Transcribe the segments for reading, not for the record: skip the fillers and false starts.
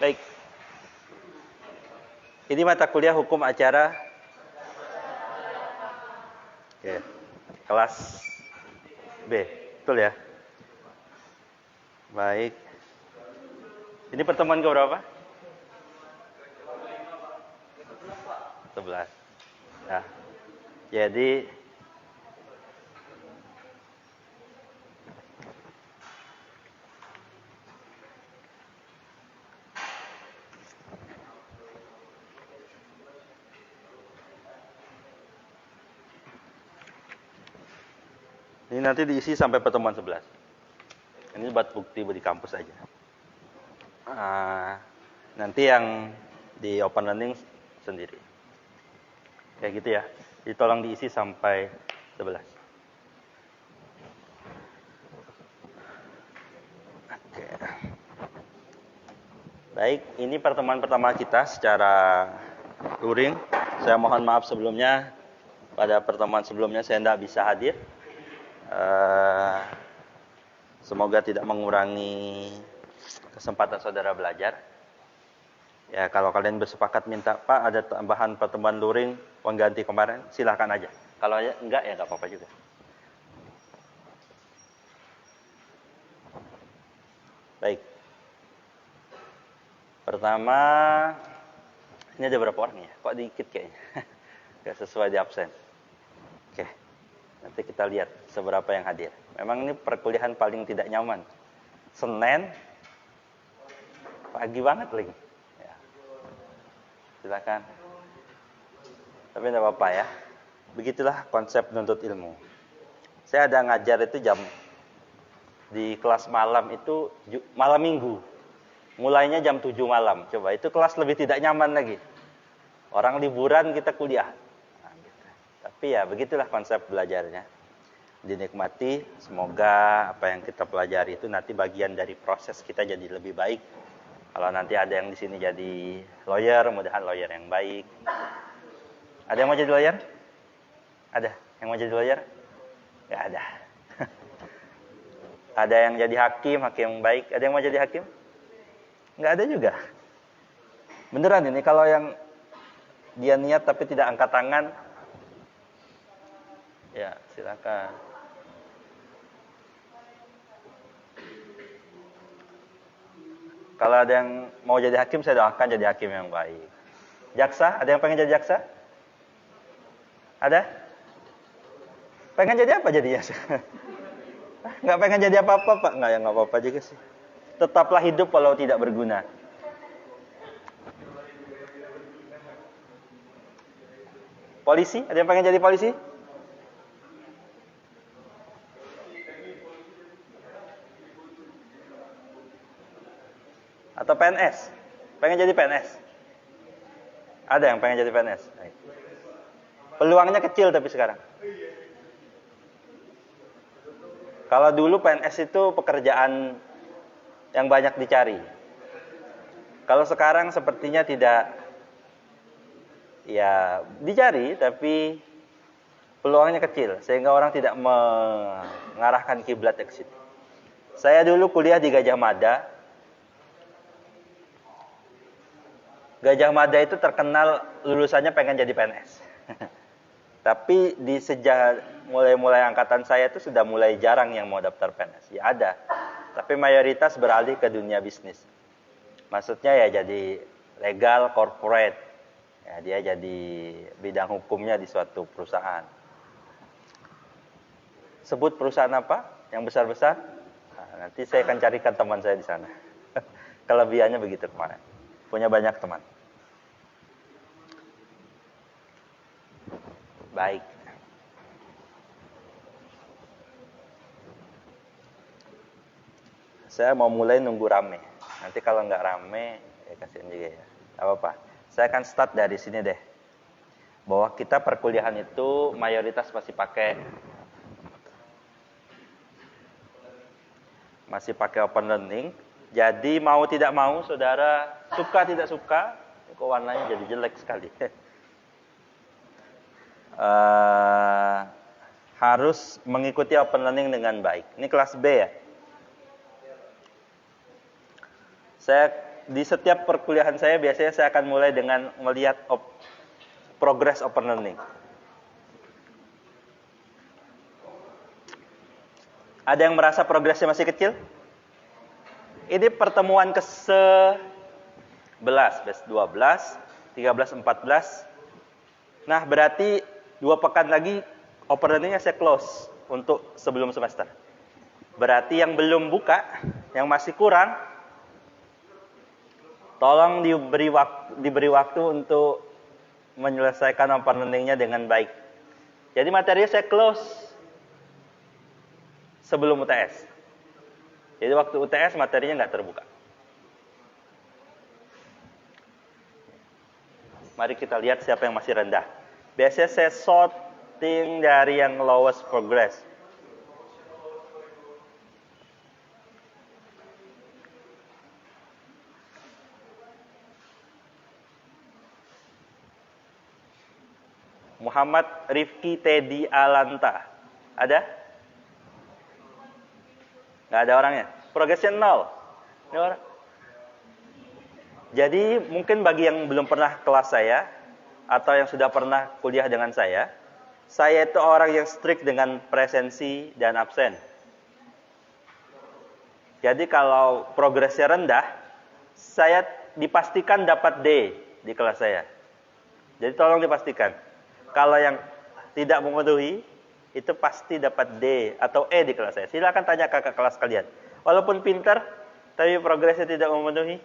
Baik. Ini mata kuliah hukum acara. Oke. Kelas B. Betul ya? Baik. Ini pertemuan ke berapa? 11. Nah, jadi ini nanti diisi sampai pertemuan 11. Ini buat bukti di kampus aja. Nanti yang di open learning sendiri. Kayak gitu ya. Jadi tolong diisi sampai 11. Oke. Baik, ini pertemuan pertama kita secara luring. Saya mohon maaf sebelumnya. Pada pertemuan sebelumnya saya tidak bisa hadir. Semoga tidak mengurangi kesempatan saudara belajar. Ya, kalau kalian bersepakat minta, Pak, ada tambahan pertemuan luring pengganti kemarin, silahkan aja. Kalau enggak, ya enggak apa-apa juga. Baik. Pertama, ini ada berapa orang ya? Kok dikit kayaknya? Enggak sesuai di absen. Oke. Nanti kita lihat seberapa yang hadir. Memang ini perkuliahan paling tidak nyaman. Senin, pagi banget lagi. Ya. Silakan. Tapi tidak apa-apa ya. Begitulah konsep menuntut ilmu. Saya ada ngajar itu di kelas malam itu malam minggu. Mulainya jam 7 malam. Coba, itu kelas lebih tidak nyaman lagi. Orang liburan kita kuliah. Nah, gitu. Tapi ya begitulah konsep belajarnya. Dinikmati, semoga apa yang kita pelajari itu nanti bagian dari proses kita jadi lebih baik. Kalau nanti ada yang di sini jadi lawyer, mudah-mudahan lawyer yang baik. Ada yang mau jadi lawyer? Ada yang mau jadi lawyer? Nggak ada. Ada yang jadi hakim yang baik. Ada yang mau jadi hakim? Nggak ada juga. Beneran ini, kalau yang dia niat tapi tidak angkat tangan, ya silakan. Kalau ada yang mau jadi hakim, saya doakan jadi hakim yang baik. Jaksa, ada yang pengen jadi jaksa? Ada? Pengen jadi apa jadinya? Nggak pengen jadi apa-apa, Pak? Nggak, ya nggak apa-apa juga sih. Tetaplah hidup walau tidak berguna. Polisi, ada yang pengen jadi polisi? Atau PNS? Pengen jadi PNS? Ada yang pengen jadi PNS? Peluangnya kecil tapi sekarang. Kalau dulu PNS itu pekerjaan yang banyak dicari. Kalau sekarang sepertinya tidak, ya dicari tapi peluangnya kecil. Sehingga orang tidak mengarahkan kiblat ke situ. Saya dulu kuliah di Gajah Mada. Gajah Mada itu terkenal lulusannya pengen jadi PNS. Tapi di mulai angkatan saya itu sudah mulai jarang yang mau daftar PNS. Ya ada, tapi mayoritas beralih ke dunia bisnis. Maksudnya ya jadi legal, corporate. Ya, dia jadi bidang hukumnya di suatu perusahaan. Sebut perusahaan apa? Yang besar-besar? Nah, nanti saya akan carikan teman saya di sana. Kelebihannya begitu kemarin. Punya banyak teman. Baik. Saya mau mulai nunggu rame. Nanti kalau nggak rame, ya kasihan juga ya. Gak apa-apa. Saya akan start dari sini deh. Bahwa kita perkuliahan itu mayoritas masih pakai open learning. Jadi mau tidak mau, saudara suka tidak suka, kok warnanya jadi jelek sekali. Harus mengikuti open learning dengan baik. Ini kelas B ya. Saya di setiap perkuliahan saya biasanya saya akan mulai dengan melihat progress open learning. Ada yang merasa progresnya masih kecil? Ini pertemuan ke-11, 12, 13, 14. Nah, berarti 2 pekan lagi open learning-nya saya close untuk sebelum semester. Berarti yang belum buka, yang masih kurang, tolong diberi waktu untuk menyelesaikan open learning-nya dengan baik. Jadi materinya saya close sebelum UTS. Jadi waktu UTS materinya nggak terbuka. Mari kita lihat siapa yang masih rendah. Biasanya saya sorting dari yang lowest progress. Muhammad Rifki Teddy Alanta. Ada? Nggak ada orangnya. Progresnya 0. Ini orang. Jadi mungkin bagi yang belum pernah kelas saya atau yang sudah pernah kuliah dengan saya itu orang yang strict dengan presensi dan absen. Jadi kalau progresnya rendah, saya dipastikan dapat D di kelas saya. Jadi tolong dipastikan. Kalau yang tidak memenuhi, itu pasti dapat D atau E di kelas saya. Silakan tanya kakak kelas kalian. Walaupun pintar, tapi progresnya tidak memenuhi,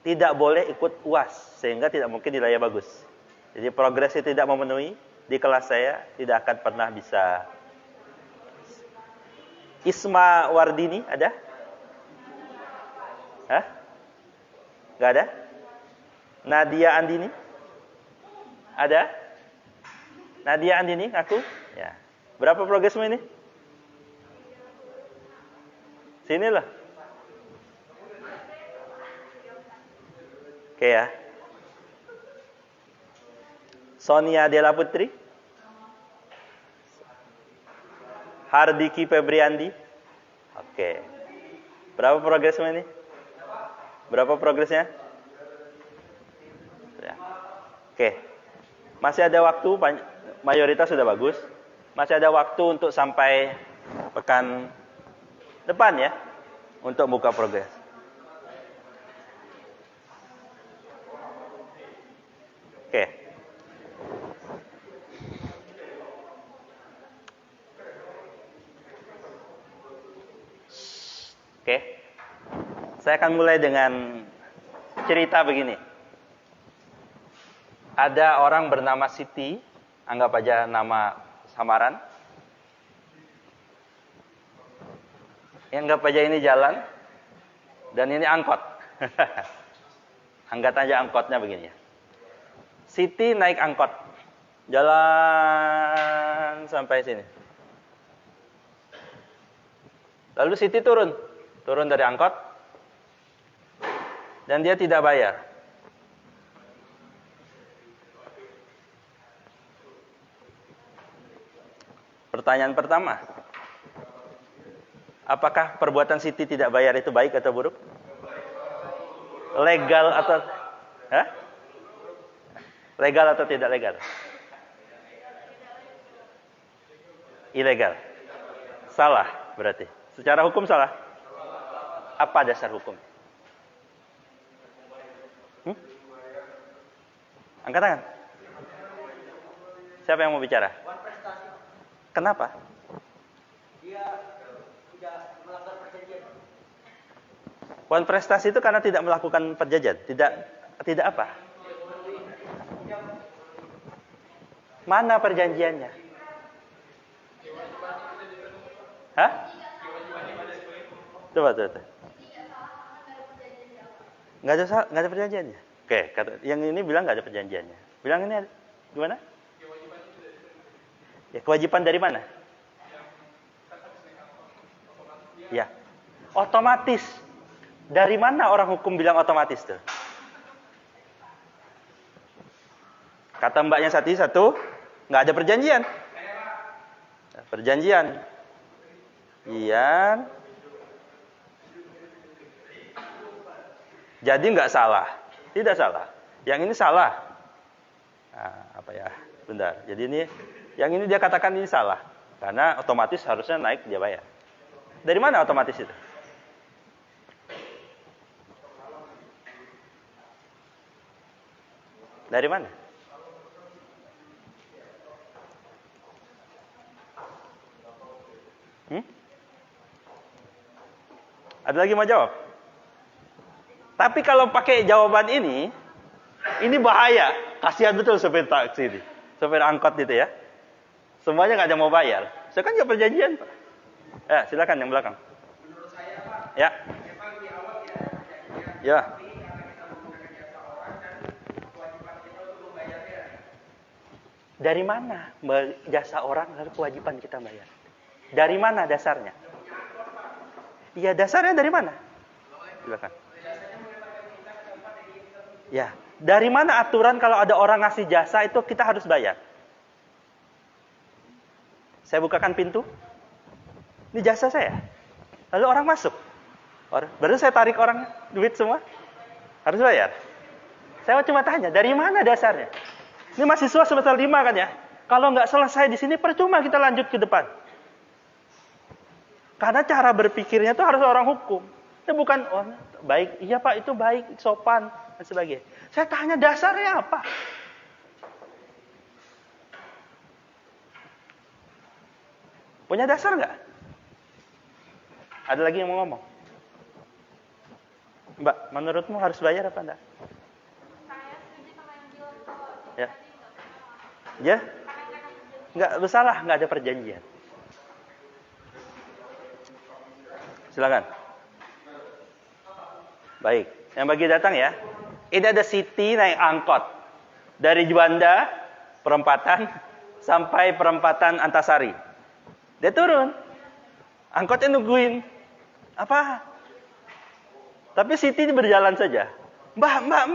tidak boleh ikut UAS, sehingga tidak mungkin nilainya bagus. Jadi progresnya tidak memenuhi, di kelas saya tidak akan pernah bisa. Isma Wardini, ada? Hah? Gak ada? Nadia Andini? Ada? Nadia Andini, aku? Ya. Berapa progresmu ini? Sini lah. Oke ya. Sonia Della Putri? Hardiki Febriandi? Oke. Berapa progresmu ini? Berapa progresnya? Ya. Oke. Masih ada waktu, mayoritas sudah bagus. Masih ada waktu untuk sampai pekan depan ya, untuk buka progres. Oke. Oke. Saya akan mulai dengan cerita begini. Ada orang bernama Siti, anggap aja nama samaran. Anggap aja ini jalan, dan ini angkot. Anggap aja angkotnya begini ya. Siti naik angkot, jalan sampai sini. Lalu Siti turun dari angkot, dan dia tidak bayar. Pertanyaan pertama, apakah perbuatan Siti tidak bayar itu baik atau buruk? Legal atau legal atau tidak legal? Ilegal. Salah berarti. Secara hukum salah. Apa dasar hukum? Angkat tangan. Siapa yang mau bicara? Kenapa? Dia tidak melanggar perjanjian. Wan prestasi itu karena tidak melakukan perjanjian, tidak apa? Mana perjanjiannya? Hah? Coba. Nggak ada perjanjiannya. Oke, yang ini bilang nggak ada perjanjiannya. Bilang ini gimana? Ya, kewajiban dari mana? Ya, otomatis. Dari mana orang hukum bilang otomatis tuh? Kata mbaknya satu, nggak ada perjanjian. Perjanjian. Iya. Jadi nggak salah. Tidak salah. Yang ini salah. Nah, apa ya? Bentar. Jadi ini, yang ini dia katakan ini salah. Karena otomatis harusnya naik dia bayar. Dari mana otomatis itu? Dari mana? Ada lagi mau jawab? Tapi kalau pakai jawaban ini bahaya. Kasihan betul sopir taksi ini. Sopir angkot itu ya. Semuanya nggak ada mau bayar. Saya kan nggak perjanjian, Pak. Ya, silakan yang belakang. Menurut saya, Pak, Ya. memang di awal tidak ada perjanjian. Ya. Tapi karena kita menggunakan jasa orang dan kewajiban kita untuk membayarnya. Dari mana jasa orang lalu kewajiban kita bayar? Dari mana dasarnya? Iya, dasarnya dari mana? Silakan. Ya, dari mana aturan kalau ada orang ngasih jasa itu kita harus bayar? Saya bukakan pintu. Ini jasa saya. Lalu orang masuk. Baru saya tarik orang duit semua. Harus bayar. Saya cuma tanya, dari mana dasarnya? Ini mahasiswa semester 5 kan ya? Kalau nggak selesai di sini percuma kita lanjut ke depan. Karena cara berpikirnya itu harus orang hukum. Itu bukan, oh baik, iya Pak itu baik, sopan, dan sebagainya. Saya tanya dasarnya apa? Punya dasar nggak? Ada lagi yang mau ngomong? Mbak, menurutmu harus bayar apa enggak? Saya setuju sama yang bilang kalau Ya. tadi nggak salah. Ya? Karena nggak ada perjanjian. Nggak bersalah, nggak ada perjanjian. Silakan. Baik, yang bagi datang ya. Ini ada Siti naik angkot dari Juanda perempatan sampai perempatan Antasari. Dia turun, angkotnya nungguin. Apa? Tapi Siti berjalan saja. Mbak,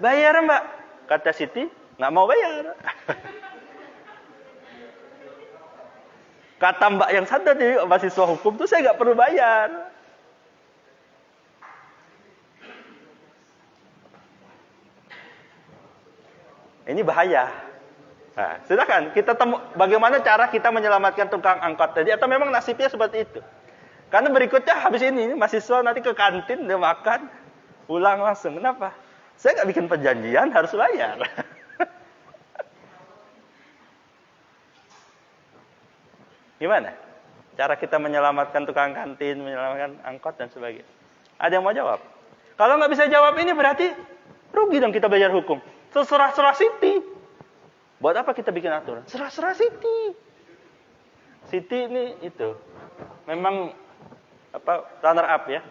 bayar Mbak. Kata Siti, nggak mau bayar. Kata Mbak yang sadar nih, mahasiswa hukum tuh saya nggak perlu bayar. Ini bahaya. Nah, silakan kita bagaimana cara kita menyelamatkan tukang angkot tadi atau memang nasibnya seperti itu. Karena berikutnya habis ini mahasiswa nanti ke kantin dia makan, pulang langsung. Kenapa? Saya nggak bikin perjanjian harus bayar. Gimana? Cara kita menyelamatkan tukang kantin, menyelamatkan angkot dan sebagainya. Ada yang mau jawab? Kalau nggak bisa jawab ini berarti rugi dong kita bayar hukum. Serah-serah Siti. Buat apa kita bikin aturan? Serah-serah Siti. Siti ini itu memang apa runner up ya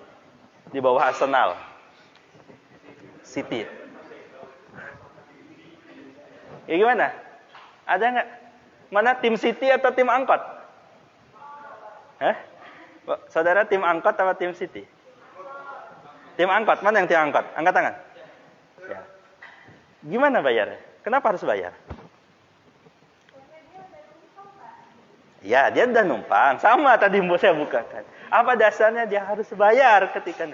di bawah Arsenal. Siti. Ya gimana? Ada nggak? Mana tim Siti atau tim angkot? Hah? Saudara tim angkot atau tim Siti? Tim angkot, mana yang tim angkot? Angkat tangan. Ya. Gimana bayarnya? Kenapa harus bayar? Ya, dia udah numpang. Sama tadi saya bukakan. Apa dasarnya dia harus bayar ketika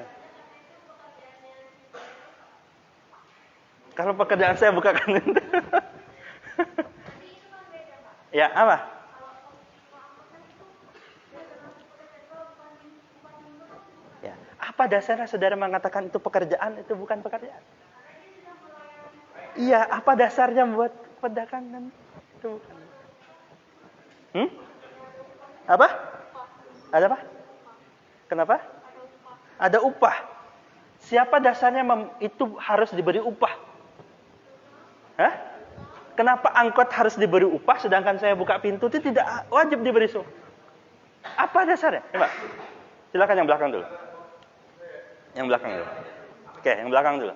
kalau pekerjaan saya bukakan itu. Ya, apa? Ya, apa dasarnya saudara mengatakan itu pekerjaan, itu bukan pekerjaan? Iya, apa dasarnya buat perdagangan itu bukan? Apa? Ada apa? Kenapa? Ada upah. Siapa dasarnya itu harus diberi upah? Hah? Kenapa angkot harus diberi upah sedangkan saya buka pintu itu tidak wajib diberi upah? Apa dasarnya? Coba. Silakan yang belakang dulu. Yang belakang dulu. Oke, yang belakang dulu.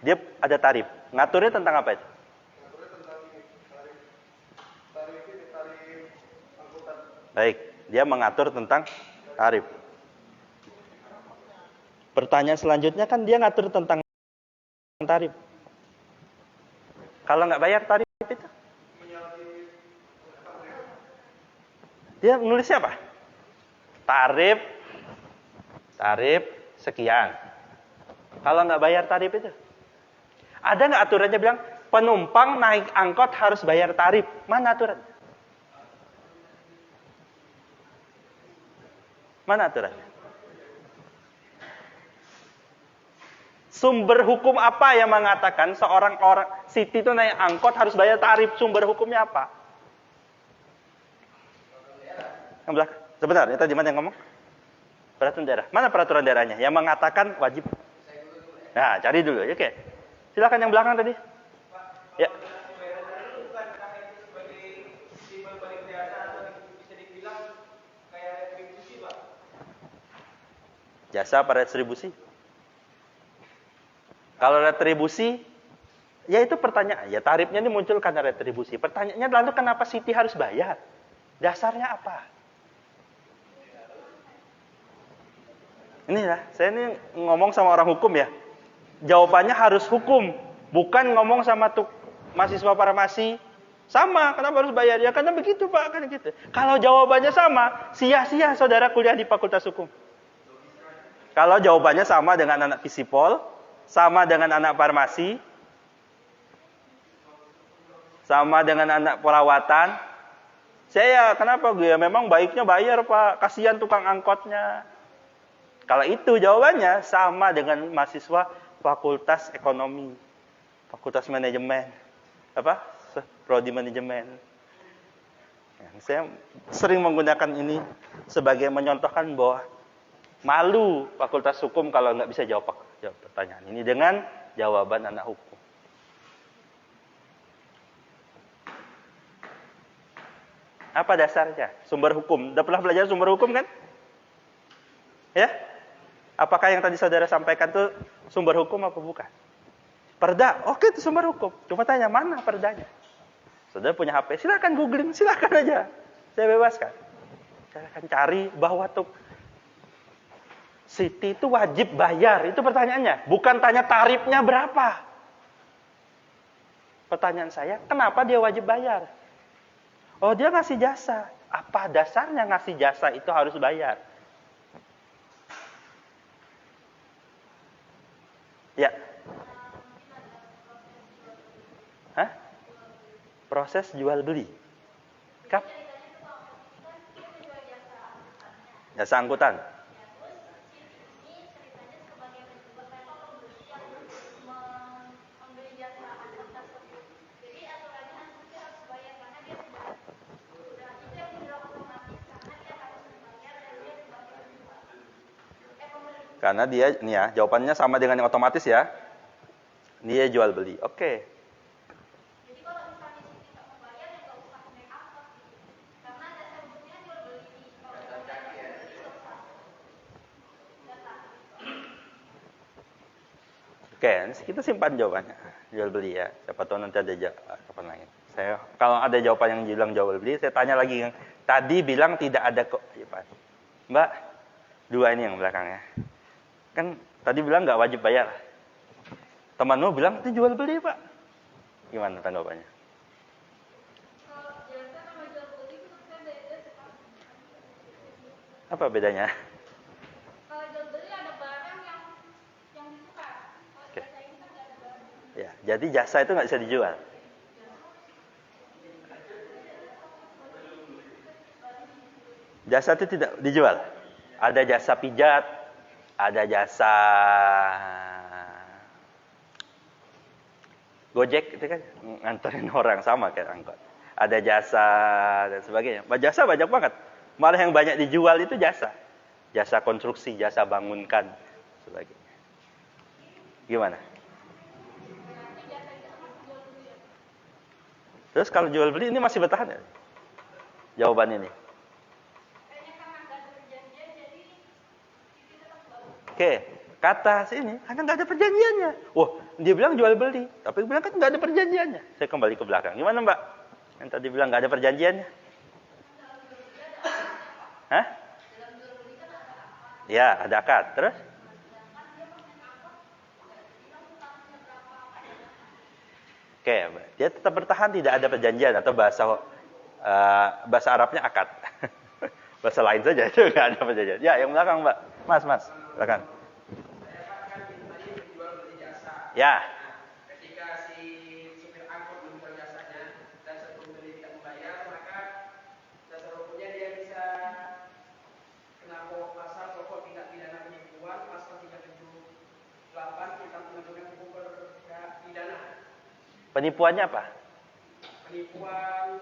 Dia ada tarif. Ngaturnya tentang apa itu? Ngaturnya tentang ini, tarif Baik, dia mengatur tentang tarif. Pertanyaan selanjutnya kan dia ngatur tentang tarif. Kalau nggak bayar tarif itu, dia nulisnya apa? Tarif sekian. Kalau nggak bayar tarif itu, ada nggak aturannya bilang penumpang naik angkot harus bayar tarif? Mana aturan? Mana aturannya? Sumber hukum apa yang mengatakan seorang orang Siti itu naik angkot harus bayar tarif? Sumber hukumnya apa? Yang belakang. Sebentar, itu di mana yang ngomong? Peraturan daerah. Mana peraturan daerahnya yang mengatakan wajib? Nah, cari dulu. Oke. Silakan yang belakang tadi. Ya. Jasa apa retribusi? Kalau retribusi, ya itu pertanyaan. Ya tarifnya ini muncul karena retribusi. Pertanyaannya lalu kenapa Siti harus bayar? Dasarnya apa? Ini ya, saya ini ngomong sama orang hukum ya. Jawabannya harus hukum, bukan ngomong sama mahasiswa farmasi. Sama, kenapa harus bayar? Ya karena begitu Pak, kan gitu. Kalau jawabannya sama, sia-sia saudara kuliah di Fakultas Hukum. Kalau jawabannya sama dengan anak Fisipol, sama dengan anak farmasi, sama dengan anak perawatan. Saya kenapa gue? Ya, memang baiknya bayar Pak, kasihan tukang angkotnya. Kalau itu jawabannya sama dengan mahasiswa Fakultas Ekonomi, Fakultas Manajemen, Prodi Manajemen. Ya, saya sering menggunakan ini sebagai menyontohkan bahwa malu Fakultas Hukum kalau nggak bisa jawab pertanyaan ini dengan jawaban anak hukum. Apa dasarnya? Sumber hukum. Udah pernah belajar sumber hukum kan? Ya? Apakah yang tadi saudara sampaikan itu sumber hukum apa bukan? Perda. Oke, itu sumber hukum. Cuma tanya mana perdanya? Saudara punya HP, silakan googling, silakan aja. Saya bebaskan. Silakan cari bahwa tuh Siti itu wajib bayar. Itu pertanyaannya. Bukan tanya tarifnya berapa. Pertanyaan saya, kenapa dia wajib bayar? Oh, dia ngasih jasa. Apa dasarnya ngasih jasa itu harus bayar? Ya. Hah? Proses jual beli. Kap? Jasa angkutan. Karena dia, ini ya, jawabannya sama dengan yang otomatis ya. Dia jual beli. Oke. Jadi kalau misalnya Siti nggak mau bayar, ya nggak usah naik angkot. Karena jasa hukumnya jual beli. Kalau nggak bayar, nggak usah. Oke, kita simpan jawabannya. Jual beli ya. Siapa tahu nanti ada kapan lain. Saya kalau ada jawaban yang bilang jual beli, saya tanya lagi yang tadi bilang tidak ada kok. Mbak, dua ini yang belakangnya. Kan tadi bilang nggak wajib bayar. Temanmu bilang itu jual beli Pak. Gimana tanggapannya? Kalau jasa sama jual beli itu kan beda. Apa bedanya? Kalau jual beli ada barang yang ditukar. Kalau jasa ini kan nggak ada barang. Ya, jadi jasa itu nggak bisa dijual. Jasa itu tidak dijual. Ada jasa pijat, ada jasa Gojek itu kan nganterin orang sama kayak angkot. Ada jasa dan sebagainya. Jasa banyak banget. Malah yang banyak dijual itu jasa. Jasa konstruksi, jasa bangunkan, sebagainya. Gimana? Terus kalau jual beli ini masih bertahan ya? Jawaban ini. Oke, kata sini karena nggak ada perjanjiannya. Wah, dia bilang jual beli, tapi bilang kan nggak ada perjanjiannya. Saya kembali ke belakang. Gimana Mbak? Yang tadi bilang nggak ada perjanjiannya. Hah? Ya, ada akad. Terus? Oke, dia tetap bertahan, tidak ada perjanjian atau bahasa Arabnya akad. Bahasa lain saja itu nggak ada perjanjian. Ya, yang belakang Mbak. Mas, belakang. Saya kan tadi menjual beli jasa. Ya. Ketika si supir angkot menjual jasanya dan si pembeli tidak membayar, maka dasar hukumnya dia bisa kena pasal pokok tindak pidana penipuan pasal 378 tentang pengaduan hukum pidana. Penipuannya apa? Penipuan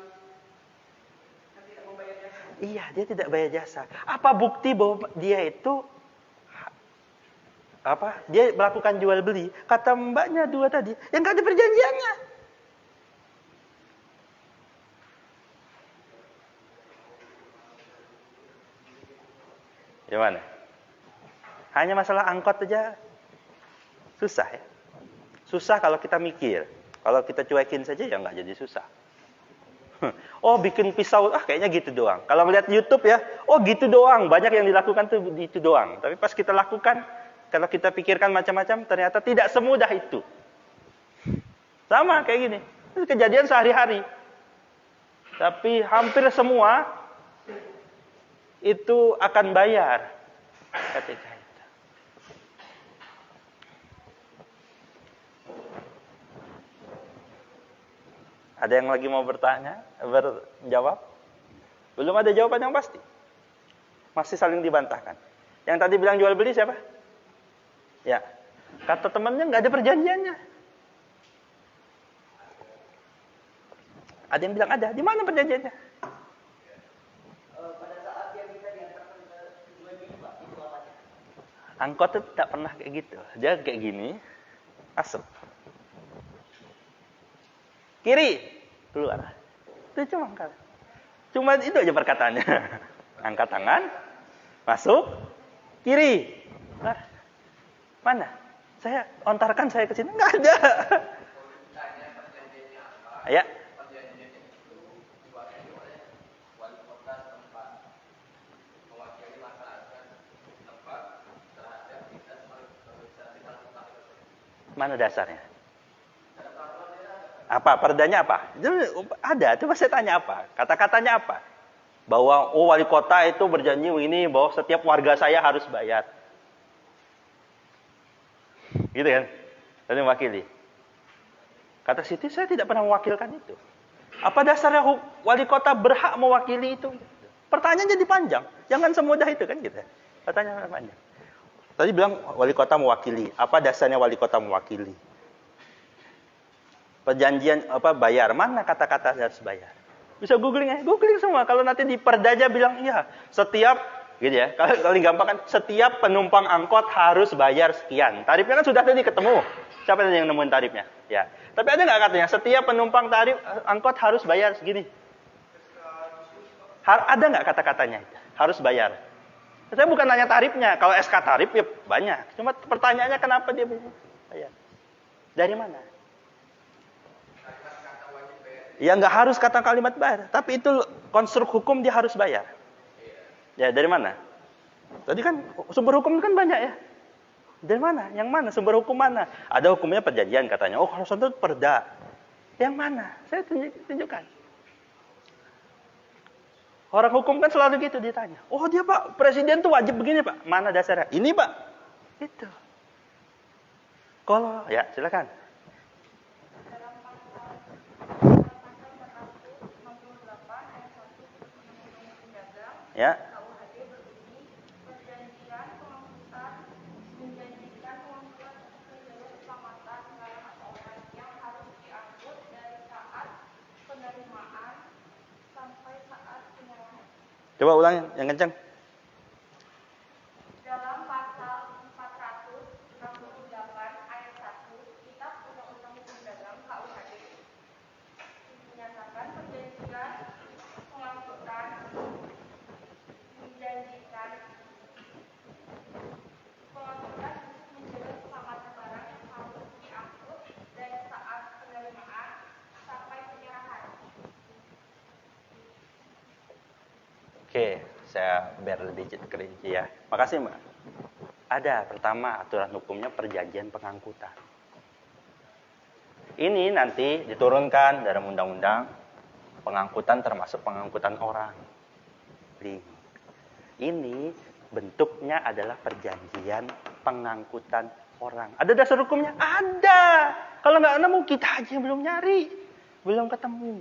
kan tidak membayar jasa. Iya, dia tidak bayar jasa. Apa bukti bahwa dia itu dia melakukan jual beli? Kata mbaknya dua tadi, yang nggak ada perjanjiannya. Gimana? Hanya masalah angkot aja susah ya. Susah kalau kita mikir. Kalau kita cuekin saja ya nggak jadi susah. Oh bikin pisau, kayaknya gitu doang. Kalau ngeliat YouTube ya, oh gitu doang. Banyak yang dilakukan tuh itu doang. Tapi pas kita lakukan, kalau kita pikirkan macam-macam, ternyata tidak semudah itu. Sama kayak gini. Itu kejadian sehari-hari. Tapi hampir semua itu akan bayar ketika itu. Ada yang lagi mau berjawab? Belum ada jawaban yang pasti. Masih saling dibantahkan. Yang tadi bilang jual beli siapa? Ya. Kata temannya nggak ada perjanjiannya. Ada yang bilang ada. Di mana perjanjiannya? Pada saat dia bisa diantarkan ke tujuan ini, Pak, itu apanya? Angkot itu tak pernah kayak gitu. Dia kayak gini. Asap. Kiri, keluar. Itu cuma itu aja perkataannya. Angkat tangan, masuk, kiri. Nah, mana? Saya ontarkan saya ke sini, nggak ada. Ya. Mana dasarnya? Apa? Perdanya apa? Ada, coba saya tanya apa? Kata-katanya apa? Bahwa wali kota itu berjanji ini bahwa setiap warga saya harus bayar. Gitu kan? Dan mewakili. Kata Siti, saya tidak pernah mewakilkan itu. Apa dasarnya wali kota berhak mewakili itu? Pertanyaannya jadi panjang. Jangan semudah itu kan gitu. Pertanyaan panjang. Tadi bilang wali kota mewakili. Apa dasarnya wali kota mewakili? Perjanjian bayar. Mana kata-kata harus bayar? Bisa googling ya. Googling semua. Kalau nanti di perdanya bilang iya, setiap gitu ya. Kalau gampang kan setiap penumpang angkot harus bayar sekian. Tarifnya kan sudah tadi ketemu. Siapa tadi yang nemuin tarifnya? Ya. Tapi ada nggak katanya setiap penumpang angkot harus bayar segini? Ada nggak kata-katanya? Harus bayar. Saya bukan nanya tarifnya. Kalau SK tarif ya banyak. Cuma pertanyaannya kenapa dia bayar? Dari mana? Ya nggak harus kata kalimat bayar, tapi itu konstruk hukum dia harus bayar. Ya dari mana? Tadi kan sumber hukum kan banyak ya. Dari mana? Yang mana? Sumber hukum mana? Ada hukumnya perjanjian katanya. Oh kalau itu perda. Yang mana? Saya tunjukkan. Orang hukum kan selalu gitu ditanya. Oh dia Pak, presiden tuh wajib begini Pak. Mana dasarnya? Ini Pak. Itu. Kalau ya silakan. Ya. KUHD berbunyi perjanjian pengangkutan menjanjikan pengangkutan menjaga keselamatan barang atau orang yang harus diangkut dari saat penerimaan sampai saat penyerahan. Coba ulang yang kencang. Dalam pasal 468 ayat 1 Kitab Undang-Undang Hukum Dagang KUHD menyatakan perjanjian pengangkutan menjanjikan pengangkutan untuk menjaga keselamatan barang yang harus diangkut dari saat penerimaan sampai penyerahan. Oke, saya biar lebih kerinci ya. Makasih Mbak. Ada pertama aturan hukumnya perjanjian pengangkutan. Ini nanti diturunkan dalam undang-undang pengangkutan termasuk pengangkutan orang. Ini bentuknya adalah perjanjian pengangkutan orang. Ada dasar hukumnya? Ada. Kalau nggak nemu kita aja yang belum nyari, belum ketemu.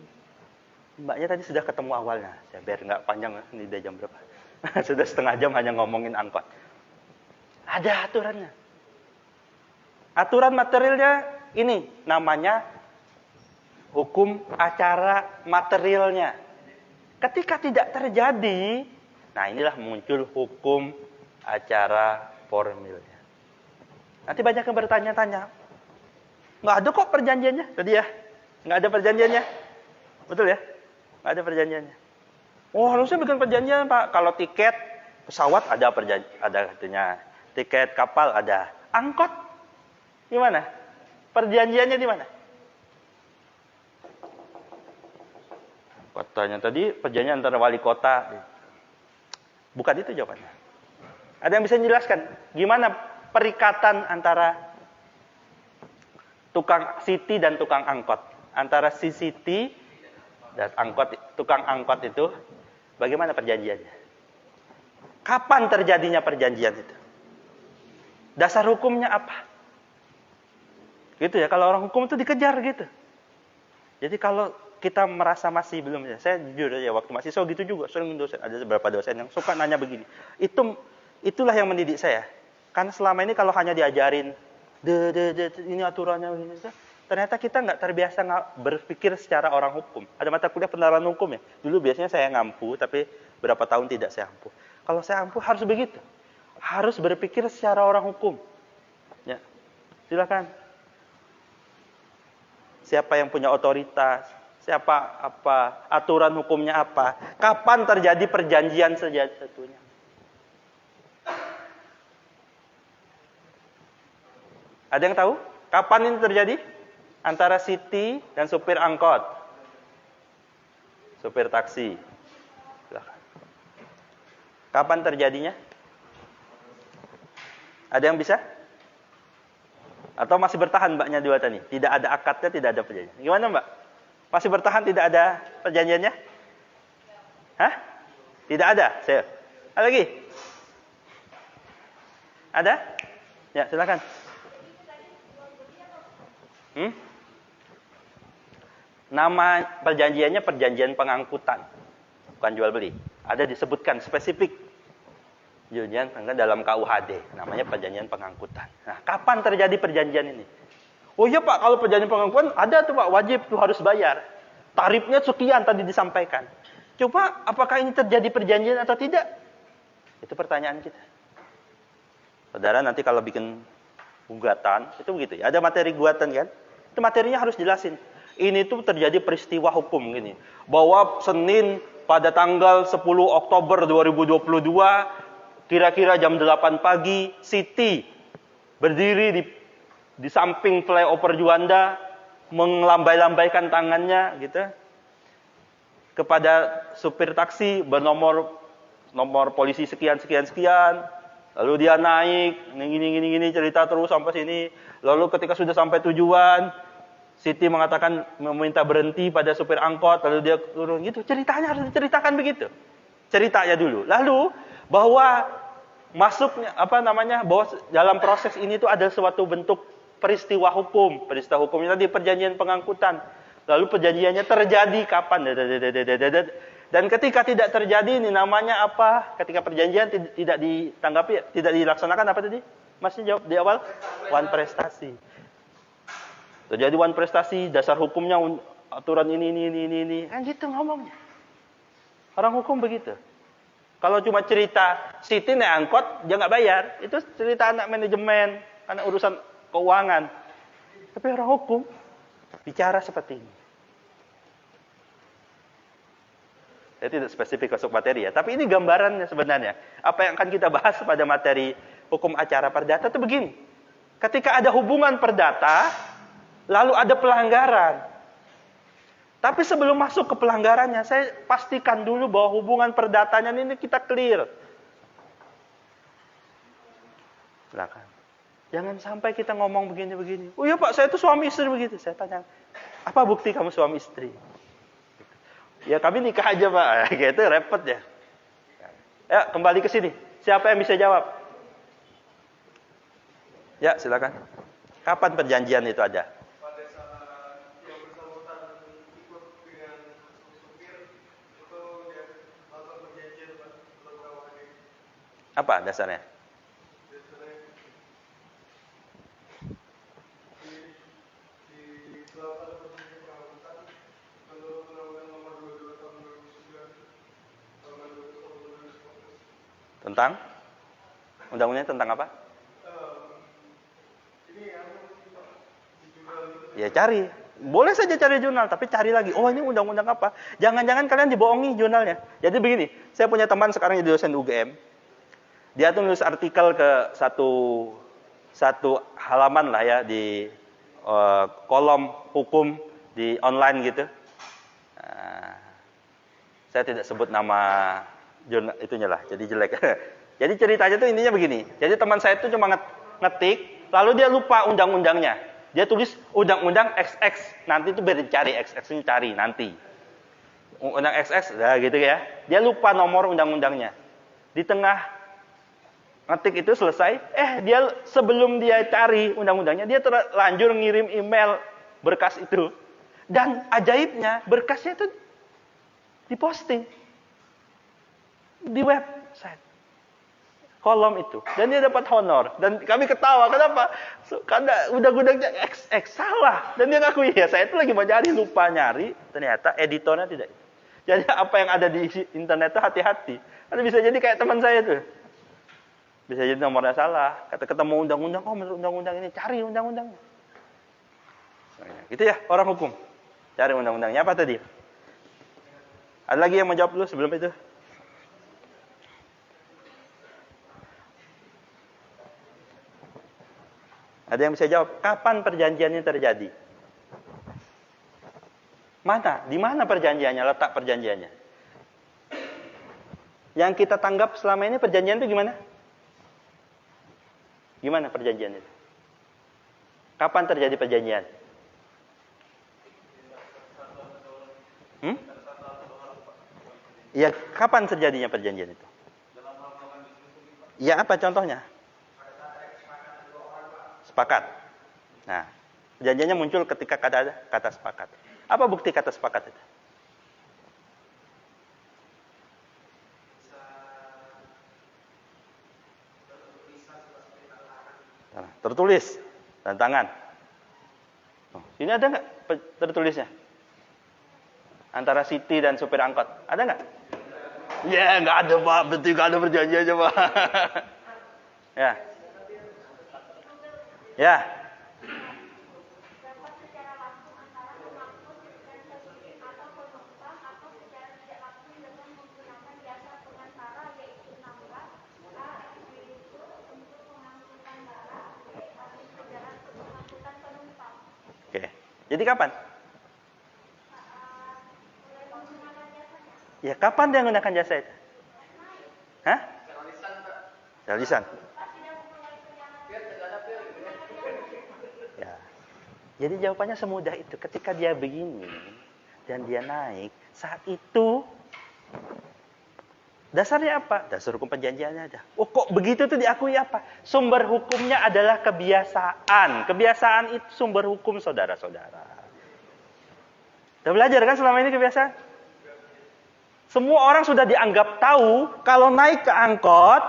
Mbaknya tadi sudah ketemu awalnya. Saya biar nggak panjang, ini udah jam berapa? Sudah setengah jam hanya ngomongin angkot. Ada aturannya. Aturan materialnya ini namanya hukum acara materialnya. Ketika tidak terjadi, nah inilah muncul hukum acara formilnya. Nanti banyak yang bertanya-tanya, nggak ada kok perjanjiannya tadi ya, nggak ada perjanjiannya, betul ya? Nggak ada perjanjiannya. Oh harusnya bikin perjanjian Pak. Kalau tiket pesawat ada perjanjian, ada katanya. Tiket kapal ada. Angkot gimana? Perjanjiannya di mana? Katanya tadi perjanjian antara wali kota. Bukan itu jawabannya. Ada yang bisa menjelaskan gimana perikatan antara tukang city dan tukang angkot? Antara si city dan angkot, tukang angkot itu bagaimana perjanjiannya? Kapan terjadinya perjanjian itu? Dasar hukumnya apa? Gitu ya, kalau orang hukum itu dikejar gitu. Jadi kalau kita merasa masih belum ya, saya jujur ya waktu mahasiswa gitu juga, sering dosen, ada beberapa dosen yang suka nanya begini. Itulah yang mendidik saya. Karena selama ini kalau hanya diajarin ini aturannya begini, ternyata kita nggak terbiasa berpikir secara orang hukum. Ada mata kuliah penerapan hukum ya. Dulu biasanya saya ngampu, tapi berapa tahun tidak saya ampu. Kalau saya ampu harus begitu. Harus berpikir secara orang hukum. Ya. Silakan. Siapa yang punya otoritas? Siapa apa? Aturan hukumnya apa? Kapan terjadi perjanjian sejatuhnya? Ada yang tahu? Kapan ini terjadi? Antara Siti dan supir angkot. Supir taksi. Silakan. Kapan terjadinya? Ada yang bisa? Atau masih bertahan mbaknya dua tadi? Tidak ada akadnya, tidak ada perjanjian. Gimana mbak? Masih bertahan tidak ada perjanjiannya? Hah? Tidak ada? Saya. Ada lagi? Ada? Ya silakan. Nama perjanjiannya perjanjian pengangkutan, bukan jual beli. Ada disebutkan spesifik. Perjanjian dalam KUHD, namanya perjanjian pengangkutan. Nah, kapan terjadi perjanjian ini? Oh iya Pak, kalau perjanjian pengangkutan ada tuh Pak, wajib tuh harus bayar. Tarifnya sekian tadi disampaikan. Coba apakah ini terjadi perjanjian atau tidak? Itu pertanyaan kita. Saudara nanti kalau bikin gugatan, itu begitu ya. Ada materi gugatan kan? Itu materinya harus jelasin. Ini tuh terjadi peristiwa hukum gini. Bahwa Senin pada tanggal 10 Oktober 2022, kira-kira jam 8 pagi, Siti berdiri di samping flyover Juanda, melambai-lambaikan tangannya gitu kepada supir taksi bernomor polisi sekian, lalu dia naik, gini cerita terus sampai sini, lalu ketika sudah sampai tujuan, Siti mengatakan meminta berhenti pada supir angkot, lalu dia turun gitu, ceritanya harus diceritakan begitu, ceritanya dulu, lalu bahwa masuknya bahwa dalam proses ini itu ada suatu bentuk peristiwa hukum. Peristiwa hukumnya tadi perjanjian pengangkutan. Lalu perjanjiannya terjadi kapan? Dan ketika tidak terjadi ini namanya apa? Ketika perjanjian tidak ditanggapi, tidak dilaksanakan apa tadi? Masih jawab di awal? Wan prestasi. Terjadi wan prestasi, dasar hukumnya aturan ini. Kan gitu ngomongnya. Orang hukum begitu. Kalau cuma cerita Siti naik angkot, dia nggak bayar. Itu cerita anak manajemen, anak urusan keuangan. Tapi orang hukum bicara seperti ini. Saya tidak spesifik masuk materi ya, tapi ini gambarannya sebenarnya. Apa yang akan kita bahas pada materi hukum acara perdata itu begini. Ketika ada hubungan perdata, lalu ada pelanggaran. Tapi sebelum masuk ke pelanggarannya, saya pastikan dulu bahwa hubungan perdatanya ini kita clear. Silakan. Jangan sampai kita ngomong begini-begini. Oh iya Pak, saya itu suami istri begitu. Saya tanya, apa bukti kamu suami istri? Ya kami nikah aja Pak. Gitu repot ya. Ya kembali ke sini. Siapa yang bisa jawab? Ya silakan. Kapan perjanjian itu ada? Pada saat yang bersangkutan ikut dengan supir itu dia melakukan perjanjian beberapa hari. Apa dasarnya? Biasanya di dalam ada perjanjian pengangkutan menurut Undang-Undang Nomor 22 Tahun 2009 Nomor 22 Tahun 2011. Tentang? Undang-undangnya tentang apa? Ini yang di jurnal itu. Ya cari. Boleh saja cari jurnal, tapi cari lagi. Oh ini undang-undang apa? Jangan-jangan kalian dibohongi jurnalnya. Jadi begini, saya punya teman sekarang jadi dosen UGM. Dia tuh nulis artikel ke satu halaman lah ya di kolom hukum di online gitu. Saya tidak sebut nama jurnal itunya lah, jadi jelek. Jadi ceritanya tuh intinya begini. Jadi teman saya itu cuma ngetik, lalu dia lupa undang-undangnya. Dia tulis undang-undang XX, nanti itu biar dicari XX-nya cari nanti. Undang XX, nah gitu ya. Dia lupa nomor undang-undangnya. Di tengah ngetik itu selesai, dia sebelum dia cari undang-undangnya, dia terlanjur ngirim email berkas itu. Dan ajaibnya berkasnya itu diposting di website kolom itu, dan dia dapat honor. Dan kami ketawa, kenapa? Karena undang-undangnya XX salah, dan dia ngaku ya saya itu lagi mau cari, lupa nyari, ternyata editornya tidak. Jadi apa yang ada di internet itu hati-hati, karena bisa jadi kayak teman saya tuh, bisa jadi nomornya salah, ketemu undang-undang, oh menurut undang-undang ini, cari undang-undangnya. Gitu ya orang hukum, cari undang-undangnya. Apa tadi? Ada lagi yang mau jawab dulu sebelum itu? Ada yang bisa jawab? Kapan perjanjiannya terjadi? Mana? Di mana perjanjiannya? Letak perjanjiannya? Yang kita tanggap selama ini perjanjian itu gimana? Gimana perjanjian itu? Kapan terjadi perjanjian? Ya, kapan terjadinya perjanjian itu? Ya, apa contohnya? Sepakat. Nah, perjanjiannya muncul ketika kata sepakat. Apa bukti kata sepakat itu? Nah, tertulis dan tangan. Ini ada nggak tertulisnya? Antara Siti dan supir angkot, ada nggak? Ya, nggak ada Pak, betul nggak ada perjanjiannya Pak. Ya. Ya. Dapat secara langsung antara pemangku dan pemilik atau penumpang atau secara tidak langsung dengan menggunakan jasa pengantara yaitu nambah ekspeditur untuk pengangkutan barang atau perjalanan untuk pengangkutan penumpang. Oke. Jadi kapan? Mulai menggunakan jasanya. Ya, kapan dia menggunakan jasa itu? Hah? Secara lisan. Ya. Jadi jawabannya semudah itu. Ketika dia begini dan dia naik, saat itu dasarnya apa? Dasar hukum perjanjiannya ada. Oh, kok begitu tuh diakui apa? Sumber hukumnya adalah kebiasaan. Kebiasaan itu sumber hukum, saudara-saudara. Udah belajar kan selama ini kebiasaan? Semua orang sudah dianggap tahu kalau naik ke angkot,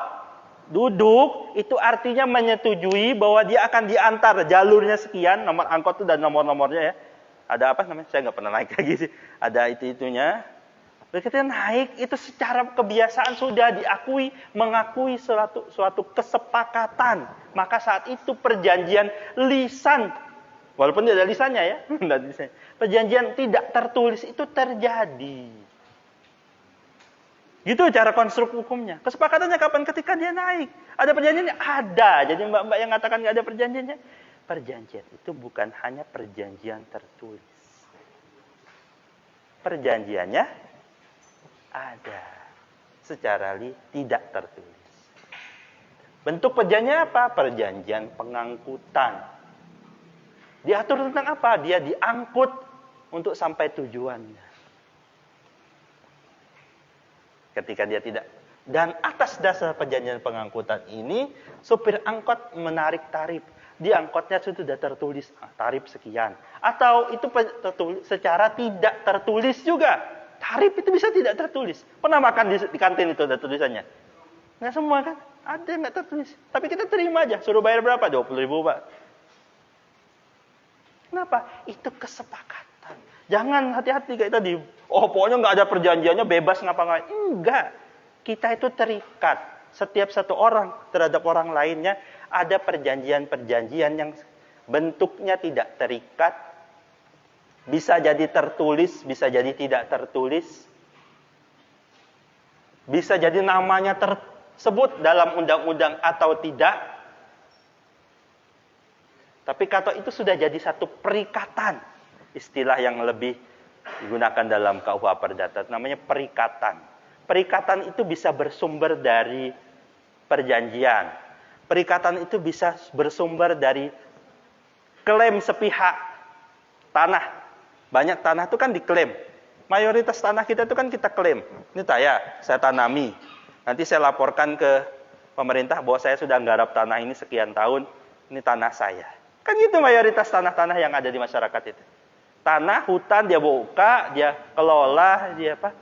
duduk, itu artinya menyetujui bahwa dia akan diantar jalurnya sekian, nomor angkot itu dan nomor-nomornya ya. Ada apa namanya? Saya nggak pernah naik lagi sih. Ada itu-itunya. Ketika naik, itu secara kebiasaan sudah diakui, mengakui suatu kesepakatan. Maka saat itu perjanjian lisan, walaupun tidak ada lisannya ya, perjanjian tidak tertulis itu terjadi. Gitu cara konstruk hukumnya. Kesepakatannya kapan? Ketika dia naik. Ada perjanjiannya? Ada. Jadi mbak-mbak yang mengatakan nggak ada perjanjiannya. Perjanjian itu bukan hanya perjanjian tertulis. perjanjiannya ada. Secara tidak tertulis. Bentuk perjanjian apa? Perjanjian pengangkutan. Diatur tentang apa? Dia diangkut untuk sampai tujuannya. Ketika dia tidak. Dan atas dasar perjanjian pengangkutan ini, supir angkot menarik tarif. Di angkotnya sudah tertulis tarif sekian. Atau itu secara tidak tertulis juga. Tarif itu bisa tidak tertulis. Pernah makan di kantin itu ada tulisannya? Nggak semua kan? Ada yang nggak tertulis. Tapi kita terima aja. Suruh bayar berapa? 20.000 Pak. Kenapa? Itu kesepakatan. Jangan hati-hati kayak tadi. Oh pokoknya nggak ada perjanjiannya, bebas ngapa-ngapain. Enggak. Kita itu terikat. Setiap satu orang terhadap orang lainnya ada perjanjian-perjanjian yang bentuknya tidak terikat. Bisa jadi tertulis, bisa jadi tidak tertulis. Bisa jadi namanya tersebut dalam undang-undang atau tidak. Tapi kata itu sudah jadi satu perikatan. Istilah yang lebih digunakan dalam KUH Perdata namanya perikatan. Perikatan itu bisa bersumber dari perjanjian. Perikatan itu bisa bersumber dari klaim sepihak tanah. Banyak tanah itu kan diklaim. Mayoritas tanah kita itu kan kita klaim. Ini saya tanami. Nanti saya laporkan ke pemerintah bahwa saya sudah nggarap tanah ini sekian tahun. Ini tanah saya. Kan gitu mayoritas tanah-tanah yang ada di masyarakat itu. Tanah, hutan, dia buka, dia kelola, dia apa.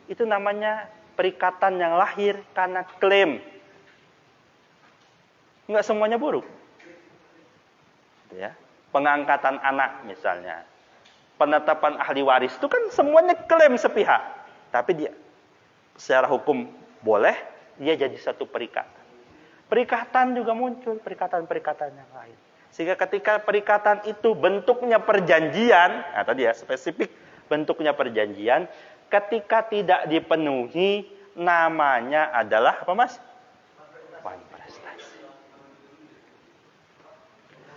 Itu namanya perikatan yang lahir karena klaim. Enggak semuanya buruk. Ya. Pengangkatan anak misalnya. Penetapan ahli waris itu kan semuanya klaim sepihak. Tapi dia secara hukum boleh, dia jadi satu perikatan. Perikatan juga muncul, perikatan-perikatan yang lain. Sehingga ketika perikatan itu bentuknya perjanjian, nah tadi ya spesifik bentuknya perjanjian, ketika tidak dipenuhi namanya adalah apa Mas? Wan prestasi.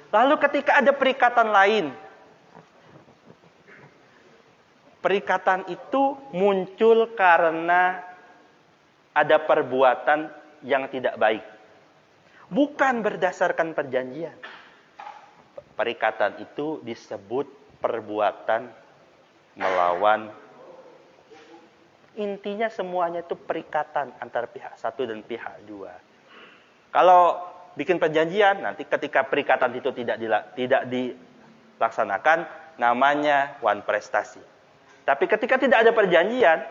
Lalu ketika ada perikatan lain, perikatan itu muncul karena ada perbuatan yang tidak baik. Bukan berdasarkan perjanjian. Perikatan itu disebut perbuatan melawan. Intinya semuanya itu perikatan antara pihak satu dan pihak dua. Kalau bikin perjanjian, nanti ketika perikatan itu tidak dilaksanakan, namanya wan prestasi. Tapi ketika tidak ada perjanjian,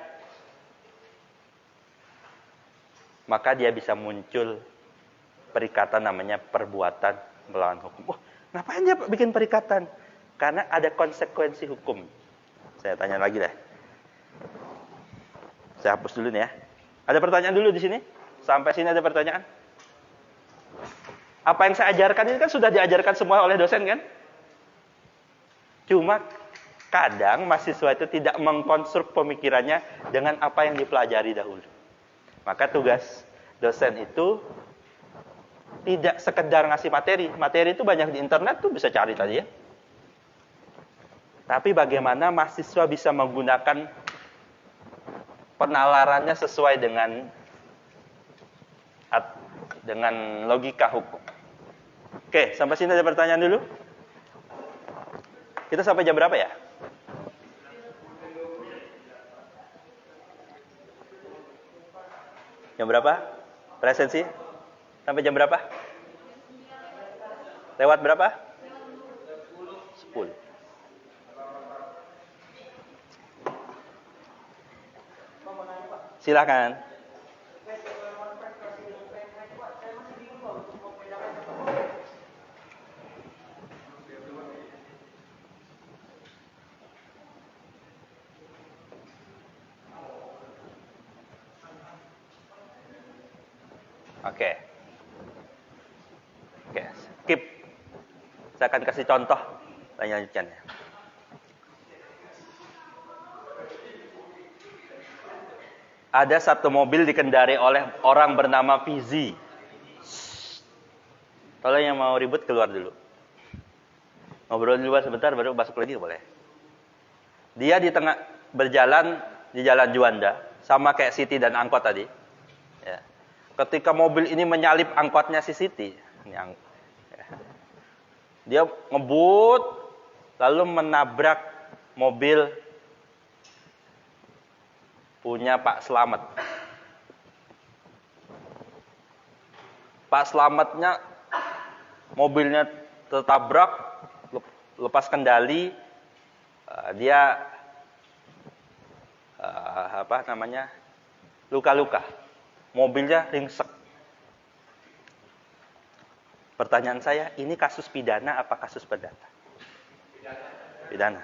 maka dia bisa muncul perikatan namanya perbuatan melawan hukum. Wah, ngapain dia bikin perikatan? Karena ada konsekuensi hukum. Saya tanya lagi deh. Saya hapus dulu nih ya. Ada pertanyaan dulu di sini? Sampai sini ada pertanyaan? Apa yang saya ajarkan ini kan sudah diajarkan semua oleh dosen kan? Cuma kadang mahasiswa itu tidak mengkonstruk pemikirannya dengan apa yang dipelajari dahulu. Maka tugas dosen itu tidak sekedar ngasih materi. Materi itu banyak di internet tuh bisa cari tadi ya. Tapi bagaimana mahasiswa bisa menggunakan penalarannya sesuai dengan logika hukum. Oke, sampai sini ada pertanyaan dulu. Kita sampai jam berapa ya? Jam berapa? Presensi? Sampai jam berapa? Lewat berapa? 10. Silakan. Oke, skip. Saya akan kasih contoh lanjutannya. Ada satu mobil dikendari oleh orang bernama Fizi. Kalau yang mau ribut keluar dulu. Ngobrol di luar sebentar baru masuk lagi boleh. Dia di tengah berjalan di Jalan Juanda, sama kayak Siti dan angkot tadi. Ya. Ketika mobil ini menyalip angkotnya si Siti, dia ngebut, lalu menabrak mobil punya Pak Slamet. Pak Slametnya mobilnya tertabrak, lepas kendali, dia luka-luka, mobilnya ringsek. Pertanyaan saya, ini kasus pidana apa kasus perdata? Pidana.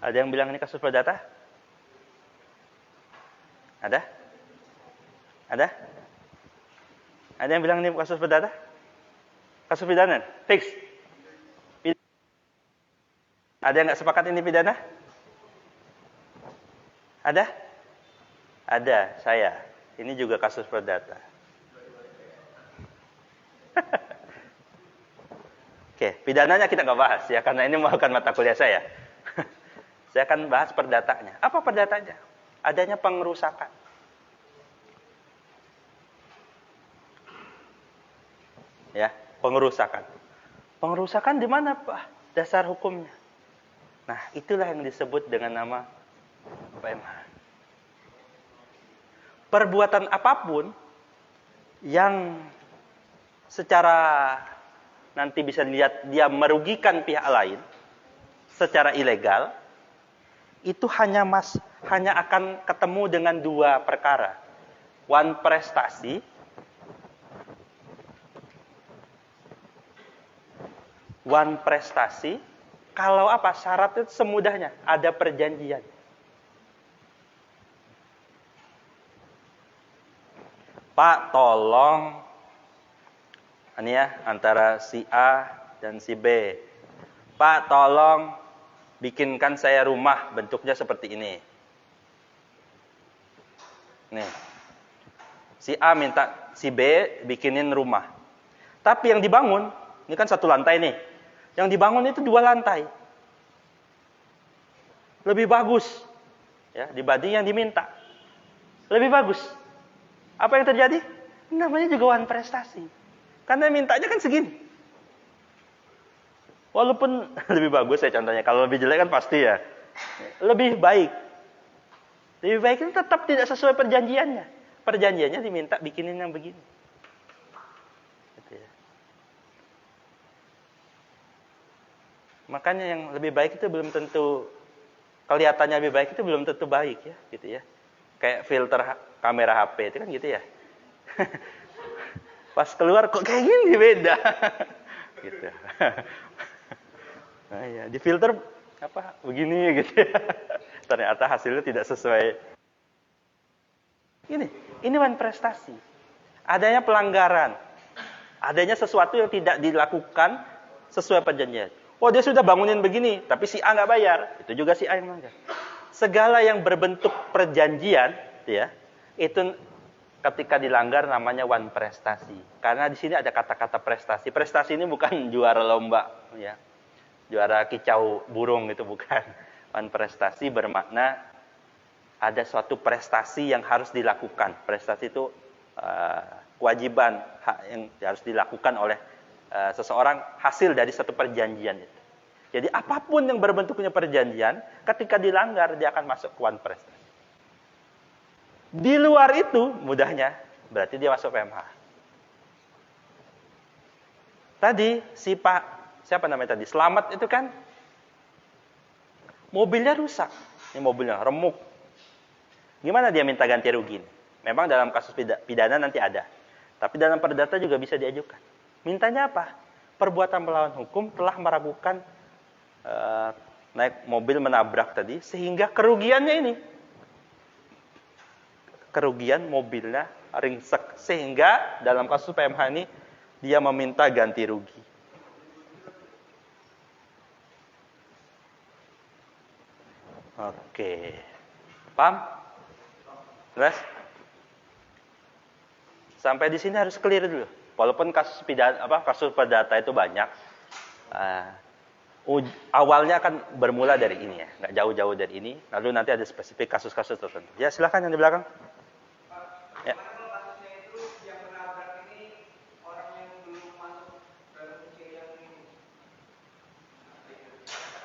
Ada yang bilang ini kasus perdata? Ada? Ada? Ada yang bilang ini kasus perdata? Kasus pidana? Fix? Ada yang nggak sepakat ini pidana? Ada? Ada, saya. Ini juga kasus perdata. Oke, pidananya kita nggak bahas ya, karena ini bukan mata kuliah saya. Saya akan bahas perdatanya. Apa perdatanya? Adanya pengerusakan. Ya, pengerusakan. Pengerusakan di mana, Pak? Dasar hukumnya. Nah, itulah yang disebut dengan nama PMH. Perbuatan apapun yang secara nanti bisa dilihat dia merugikan pihak lain secara ilegal, itu hanya akan ketemu dengan dua perkara. One prestasi, kalau apa? Syarat itu semudahnya ada perjanjian. Pak, tolong ini ya, antara si A dan si B. Pak, tolong bikinkan saya rumah bentuknya seperti ini. Nih. Si A minta si B bikinin rumah. Tapi yang dibangun, ini kan satu lantai nih. Yang dibangun itu 2 lantai. Lebih bagus ya dibanding yang diminta. Lebih bagus. Apa yang terjadi? Namanya juga one prestasi. Karena mintanya kan segini. Walaupun lebih bagus ya contohnya. Kalau lebih jelek kan pasti ya. Lebih baik. Lebih baik itu tetap tidak sesuai perjanjiannya. Perjanjiannya diminta bikinin yang begini. Gitu ya. Makanya yang lebih baik itu belum tentu, kelihatannya lebih baik itu belum tentu baik ya. Gitu ya. Kayak filter kamera HP itu kan gitu ya. Pas keluar kok kayak gini beda. Gitu. Nah, ya, di filter apa begini gitu ya. Ternyata hasilnya tidak sesuai. Ini one prestasi. Adanya pelanggaran. Adanya sesuatu yang tidak dilakukan sesuai perjanjian. Oh, dia sudah bangunin begini, tapi si A nggak bayar. Itu juga si A yang melanggar. Segala yang berbentuk perjanjian, ya, itu ketika dilanggar namanya one prestasi. Karena di sini ada kata-kata prestasi. Prestasi ini bukan juara lomba, ya. Juara kicau burung itu bukan. One prestasi bermakna ada suatu prestasi yang harus dilakukan. Prestasi itu kewajiban yang harus dilakukan oleh seseorang hasil dari satu perjanjian itu. Jadi apapun yang berbentuknya perjanjian, ketika dilanggar dia akan masuk ke one prestasi. Di luar itu, mudahnya, berarti dia masuk PMH. Tadi, si Pak, siapa namanya tadi? Slamet itu kan, mobilnya rusak. Ini mobilnya remuk. Gimana dia minta ganti rugi? Memang dalam kasus pidana nanti ada. Tapi dalam perdata juga bisa diajukan. Mintanya apa? Perbuatan melawan hukum telah meragukan naik mobil menabrak tadi, sehingga kerugiannya ini. Kerugian mobilnya ringsek, sehingga dalam kasus PMH ini dia meminta ganti rugi. Oke, paham? Jelas? Sampai di sini harus clear dulu. Walaupun kasus pidana, kasus perdata itu banyak, awalnya akan bermula dari ini ya, nggak jauh-jauh dari ini. Lalu nanti ada spesifik kasus-kasus tertentu. Ya silakan yang di belakang. Ya. Kalau kasusnya itu yang menabrak ini orang yang belum masuk dalam usia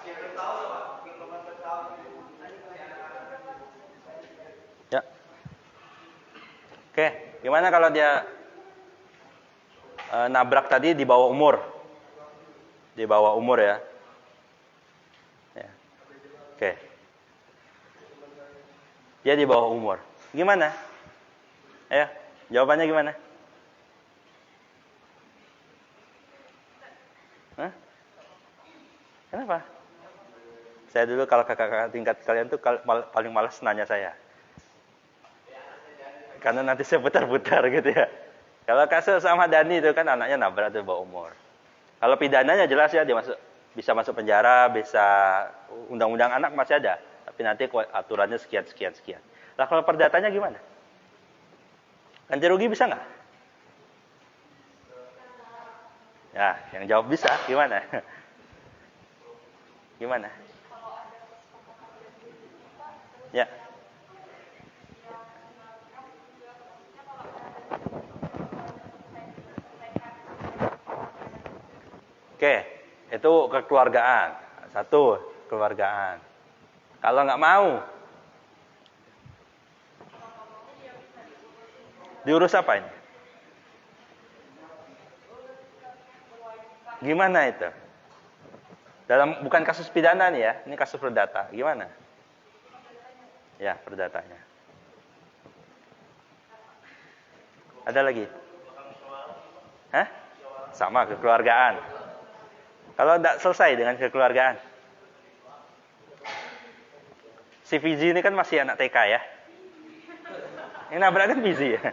yang bertahun Pak, belum bertahun. Ya. Oke, gimana kalau dia nabrak tadi di bawah umur? Di bawah umur ya. Ya. Oke. Dia di bawah umur. Gimana? Ayo, jawabannya gimana? Hah? Kenapa? Saya dulu kalau kakak-kakak tingkat kalian tuh paling malas nanya saya. Karena nanti saya putar-putar gitu ya. Kalau kasus sama Dani itu kan anaknya nabrak di bawah umur. Kalau pidananya jelas ya dia bisa masuk penjara, bisa undang-undang anak masih ada. Tapi nanti aturannya sekian. Lah kalau perdatanya gimana? Ganti rugi bisa nggak? Ya, yang jawab bisa. Gimana? Gimana? Ya. Oke, itu kekeluargaan. Satu, kekeluargaan. Kalau nggak mau, diurus apa ini? Gimana itu? Bukan kasus pidana nih ya, ini kasus perdata. Gimana? Ya, perdatanya. Ada lagi? Hah? Sama kekeluargaan. Kalau tidak selesai dengan kekeluargaan. Si Fizi ini kan masih anak TK ya. Ini nabrak kan Fizi ya.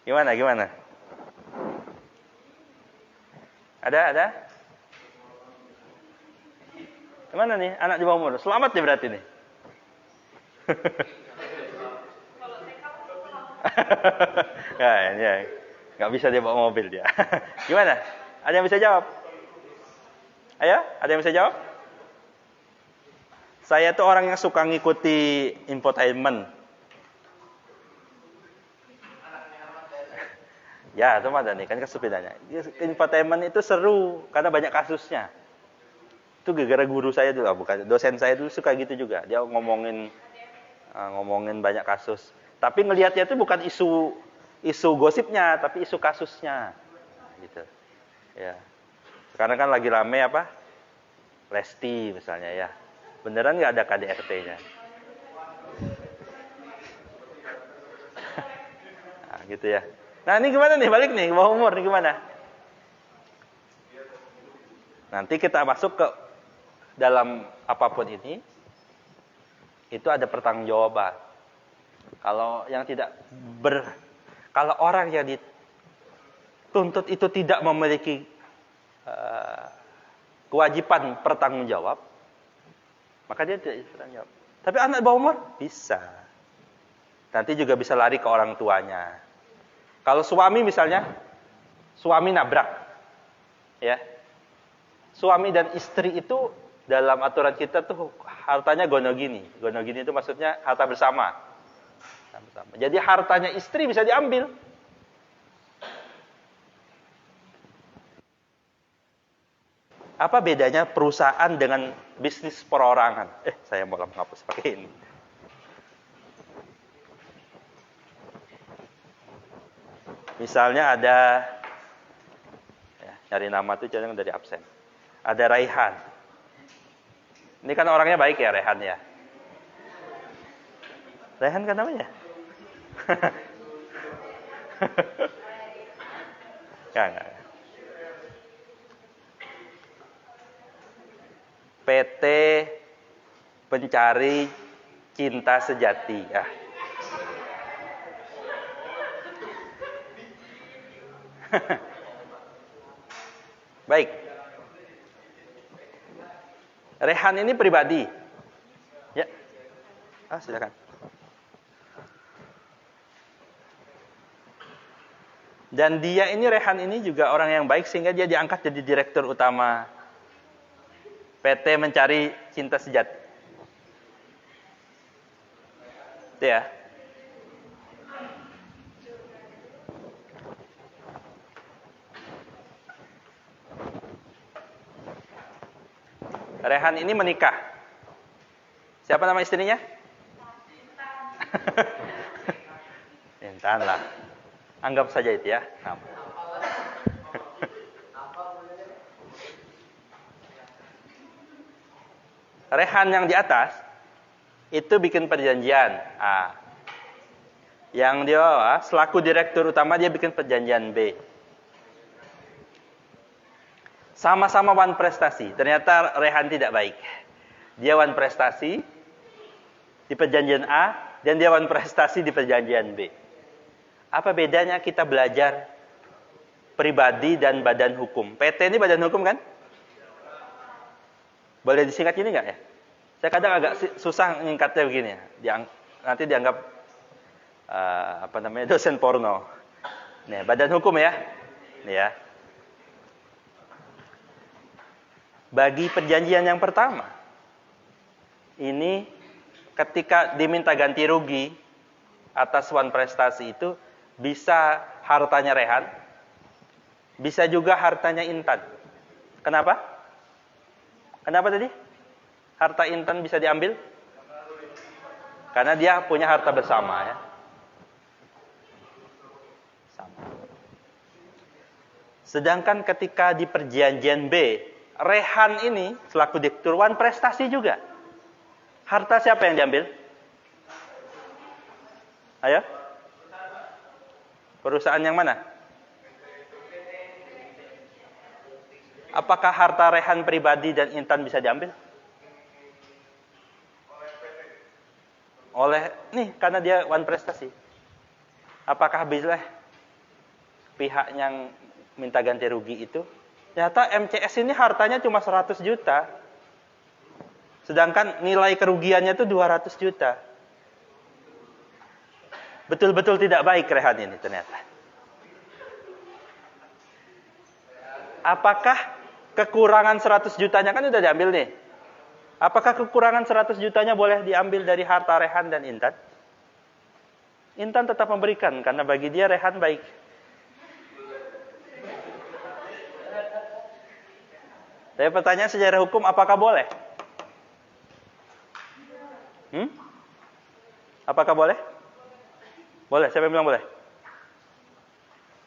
Gimana? Ada? Gimana nih anak di bawah umur? Selamat ya berarti nih. Ya, nggak bisa dia bawa mobil dia. Gimana? Ada yang bisa jawab? Ayo, ada yang bisa jawab? Saya tuh orang yang suka ngikuti infotainment. Ya, itu ada nih kan kasus bedanya. Infotainment itu seru karena banyak kasusnya. Itu gara-gara guru saya dulu, bukan dosen saya dulu suka gitu juga. Dia ngomongin banyak kasus. Tapi ngelihatnya itu bukan isu gosipnya, tapi isu kasusnya. Gitu. Ya. Sekarang kan lagi rame apa? Lesti misalnya ya. Beneran nggak ada KDRT-nya? Nah, gitu ya. Nah, ini gimana nih? Balik nih, ke bawah umur nih gimana? Nanti kita masuk ke dalam apapun ini, itu ada pertanggungjawaban. Kalau orang yang dituntut itu tidak memiliki kewajiban bertanggung jawab, maka dia tidak bertanggung jawab. Tapi anak bawah umur bisa. Nanti juga bisa lari ke orang tuanya. Kalau suami misalnya, suami nabrak, ya, suami dan istri itu dalam aturan kita tuh hartanya gonogini. Gonogini itu maksudnya harta bersama. Jadi hartanya istri bisa diambil. Apa bedanya perusahaan dengan bisnis perorangan? Saya mau menghapus pakai ini. Misalnya ada, ya, nyari nama tuh jangan dari absen. Ada Raihan. Ini kan orangnya baik ya Raihan ya. Raihan kan namanya? Enggak. PT Pencari Cinta Sejati. Ah. Baik. Rehan ini pribadi. Ya. Silakan. Dan dia ini, Rehan ini juga orang yang baik sehingga dia diangkat jadi direktur utama PT Mencari Cinta Sejati. Itu ya. Rehan ini menikah. Siapa nama istrinya? Intan lah. Anggap saja itu ya. Rehan yang di atas itu bikin perjanjian A. Yang di bawah selaku direktur utama dia bikin perjanjian B. Sama-sama wan prestasi. Ternyata Rehan tidak baik. Dia wan prestasi di perjanjian A dan dia wan prestasi di perjanjian B. Apa bedanya kita belajar pribadi dan badan hukum? PT ini badan hukum kan? Boleh disingkat gini nggak ya? Saya kadang agak susah ngingkatnya begini ya. Nanti dianggap dosen porno. Nih, badan hukum ya. Nih ya. Bagi perjanjian yang pertama, ini ketika diminta ganti rugi atas wan prestasi itu bisa hartanya Rehan, bisa juga hartanya Intan. Kenapa? Kenapa tadi? Harta Intan bisa diambil? Karena dia punya harta bersama ya. Sama. Sedangkan ketika di perjanjian B, Rehan ini selaku direktur wan prestasi juga. Harta siapa yang diambil? Ayo. Perusahaan yang mana? Apakah harta Rehan pribadi dan Intan bisa diambil? Oleh nih karena dia wan prestasi. Apakah bisa pihak yang minta ganti rugi itu? Ternyata MCS ini hartanya cuma 100 juta. Sedangkan nilai kerugiannya itu 200 juta. Betul-betul tidak baik Rehan ini ternyata. Apakah kekurangan 100 jutanya kan udah diambil nih. Apakah kekurangan 100 jutanya boleh diambil dari harta Rehan dan Intan? Intan tetap memberikan karena bagi dia Rehan baik. Saya pertanyaan secara hukum apakah boleh? Apakah boleh? Boleh. Siapa yang bilang boleh?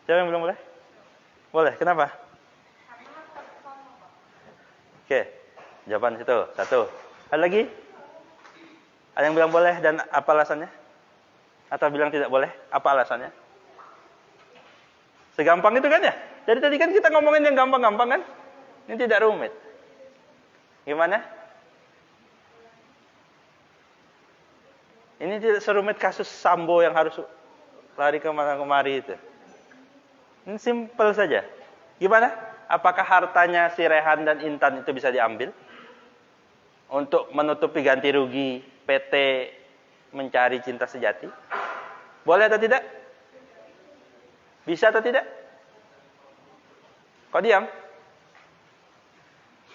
Siapa yang bilang boleh? Boleh. Kenapa? Oke. Jawaban situ. Satu. Ada lagi? Ada yang bilang boleh dan apa alasannya? Atau bilang tidak boleh? Apa alasannya? Segampang itu kan ya? Jadi tadi kan kita ngomongin yang gampang-gampang kan? Ini tidak rumit. Gimana? Ini tidak serumit kasus Sambo yang harus lari kemana-kemari itu. Ini simple saja. Gimana? Apakah hartanya si Rehan dan Intan itu bisa diambil? Untuk menutupi ganti rugi PT Mencari Cinta Sejati? Boleh atau tidak? Bisa atau tidak? Kok diam?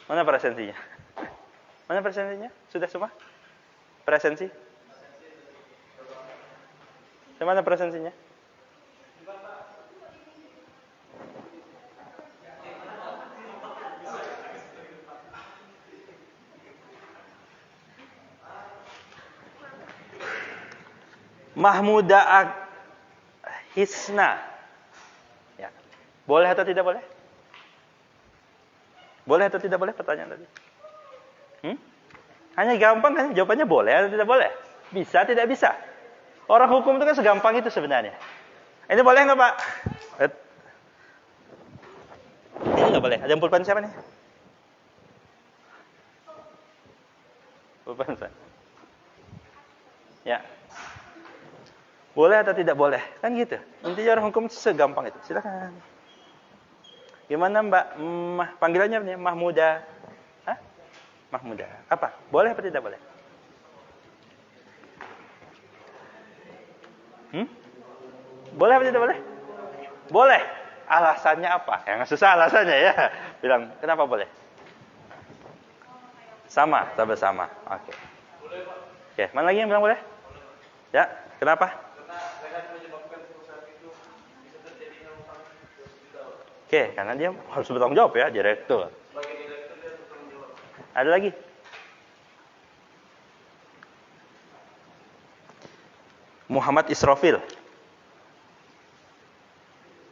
Mana presensinya? Mana presensinya? Sudah semua? Presensi? Mana presensinya? Mahmuda Hisna. Ya. Boleh atau tidak boleh? Boleh atau tidak boleh pertanyaan tadi? Hanya gampang kan jawabannya boleh atau tidak boleh? Bisa tidak bisa? Orang hukum itu kan segampang itu sebenarnya. Ini boleh nggak Pak? Ini nggak boleh. Ada yang pulpen siapa nih? Pulpen saya. Ya. Boleh atau tidak boleh? Kan gitu. Intinya orang hukum segampang itu. Silakan. Gimana Mbak? Panggilannya apa nih? Mahmuda. Hah? Mahmuda. Apa? Boleh atau tidak boleh? Boleh atau tidak boleh? Boleh. Alasannya apa? Yang susah alasannya ya. Bilang, kenapa boleh? Sama, sama. Oke. Oke, mana lagi yang bilang boleh? Ya, kenapa? Karena rehat menyebabkan perusahaan itu bisa terjadi utang 200 juta. Oke, karena dia harus bertanggung jawab ya, direktur. Sebagai direktur dia harus bertanggung jawab. Ada lagi? Muhammad Israfil.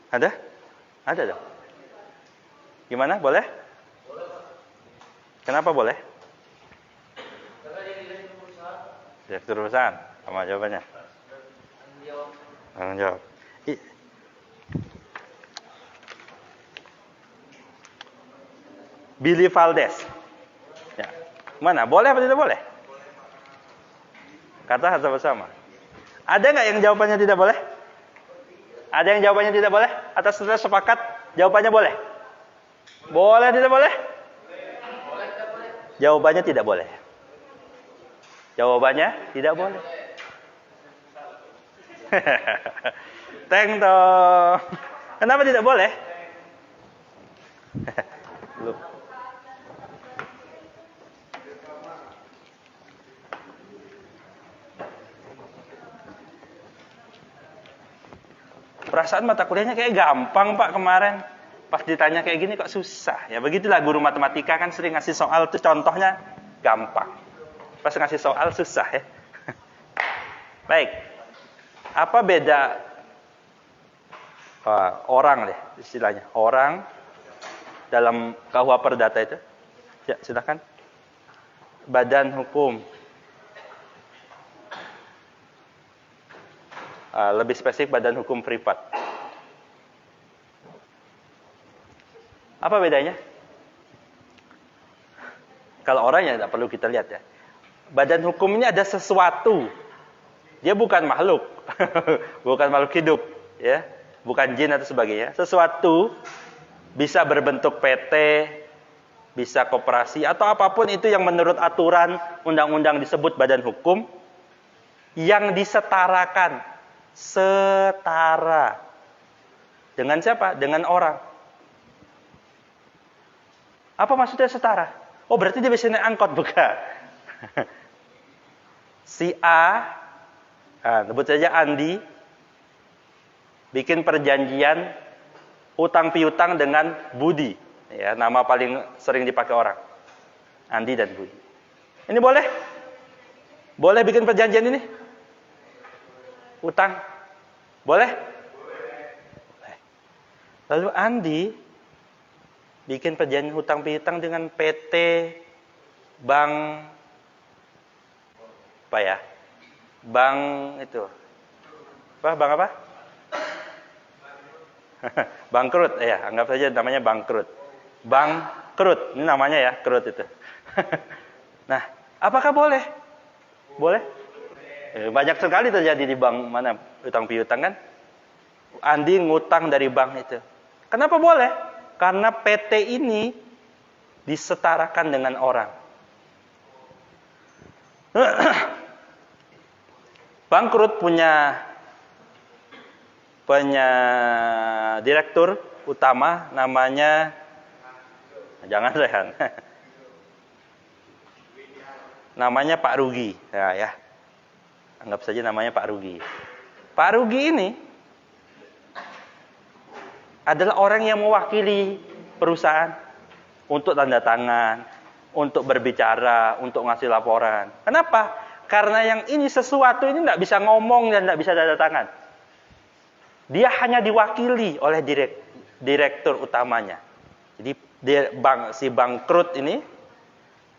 Ada? Ada dong. Gimana? Boleh? Kenapa boleh? Karena dia direktur perusahaan. Direktur perusahaan. Sama jawabannya. Tanggung jawab. Billy Valdez. Ya. Mana? Boleh apa tidak boleh? Kata harta bersama. Ada nggak yang jawabannya tidak boleh? Ada yang jawabannya tidak boleh? Atas sepakat jawabannya boleh? Boleh tidak boleh? Jawabannya tidak boleh. Jawabannya tidak boleh. Teng toh. Kenapa tidak boleh? Belum. Perasaan mata kuliahnya kayak gampang Pak kemarin. Pas ditanya kayak gini kok susah. Ya begitulah guru matematika kan sering ngasih soal tuh contohnya gampang. Pas ngasih soal susah ya. Baik. Apa beda orang deh istilahnya. Orang dalam KUH Perdata itu. Ya silakan. Badan hukum. Lebih spesifik badan hukum privat. Apa bedanya? Kalau orangnya tidak perlu kita lihat ya. Badan hukum ini ada sesuatu. Dia bukan makhluk. Bukan makhluk hidup. Ya, bukan jin atau sebagainya. Sesuatu bisa berbentuk PT, bisa koperasi, atau apapun itu yang menurut aturan undang-undang disebut badan hukum. Yang disetarakan. Setara. Dengan siapa? Dengan orang. Apa maksudnya setara? Oh berarti dia bisa naik angkot, bukan? Si A, sebut saja Andi, bikin perjanjian utang piutang dengan Budi. Ya, nama paling sering dipakai orang. Andi dan Budi. Ini boleh? Boleh bikin perjanjian ini? Utang? Boleh? Boleh. Lalu Andi bikin perjanjian hutang piutang dengan PT Bank apa ya? Bank itu. Bank apa? Bangkrut, ya, anggap saja namanya bangkrut. Bangkrut, ini namanya ya, krut itu. Nah, apakah boleh? Boleh? Banyak sekali terjadi di bank mana utang piutang kan? Andi ngutang dari bank itu. Kenapa boleh? Karena PT ini disetarakan dengan orang. Bangkrut punya direktur utama namanya jangan Rehan. Namanya Pak Rugi. Ya. Anggap saja namanya Pak Rugi. Pak Rugi ini adalah orang yang mewakili perusahaan untuk tanda tangan, untuk berbicara, untuk ngasih laporan. Kenapa? Karena yang ini sesuatu ini tidak bisa ngomong dan tidak bisa tanda tangan. Dia hanya diwakili oleh direktur utamanya. Jadi si bangkrut ini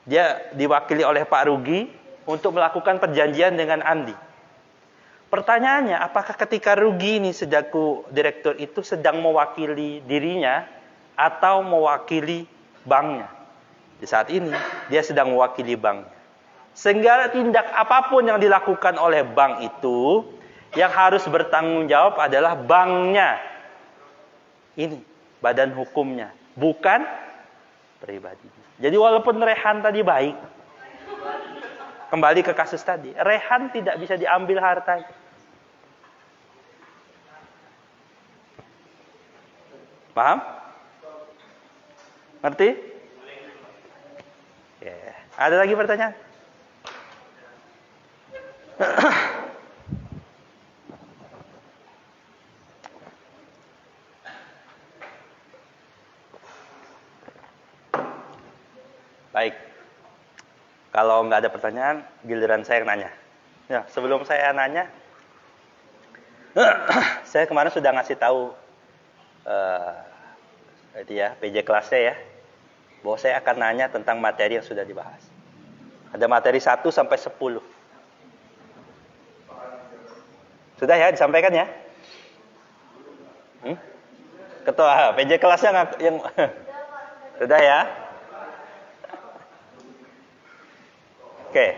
dia diwakili oleh Pak Rugi untuk melakukan perjanjian dengan Andi. Pertanyaannya, apakah ketika Rugi ini selaku direktur itu sedang mewakili dirinya atau mewakili banknya? Di saat ini, dia sedang mewakili banknya. Sehingga tindak apapun yang dilakukan oleh bank itu, yang harus bertanggung jawab adalah banknya. Ini, badan hukumnya. Bukan pribadinya. Jadi walaupun Rehan tadi baik, kembali ke kasus tadi, Rehan tidak bisa diambil hartanya. Paham? Ngerti? Ya. Ada lagi pertanyaan? Baik. Kalau nggak ada pertanyaan, giliran saya yang nanya. Ya, sebelum saya nanya, saya kemarin sudah ngasih tahu itu ya, PJ kelasnya ya, bahwa saya akan nanya tentang materi yang sudah dibahas. Ada materi 1 sampai 10. Sudah ya, disampaikan ya? Ketua PJ kelasnya yang sudah ya? Oke.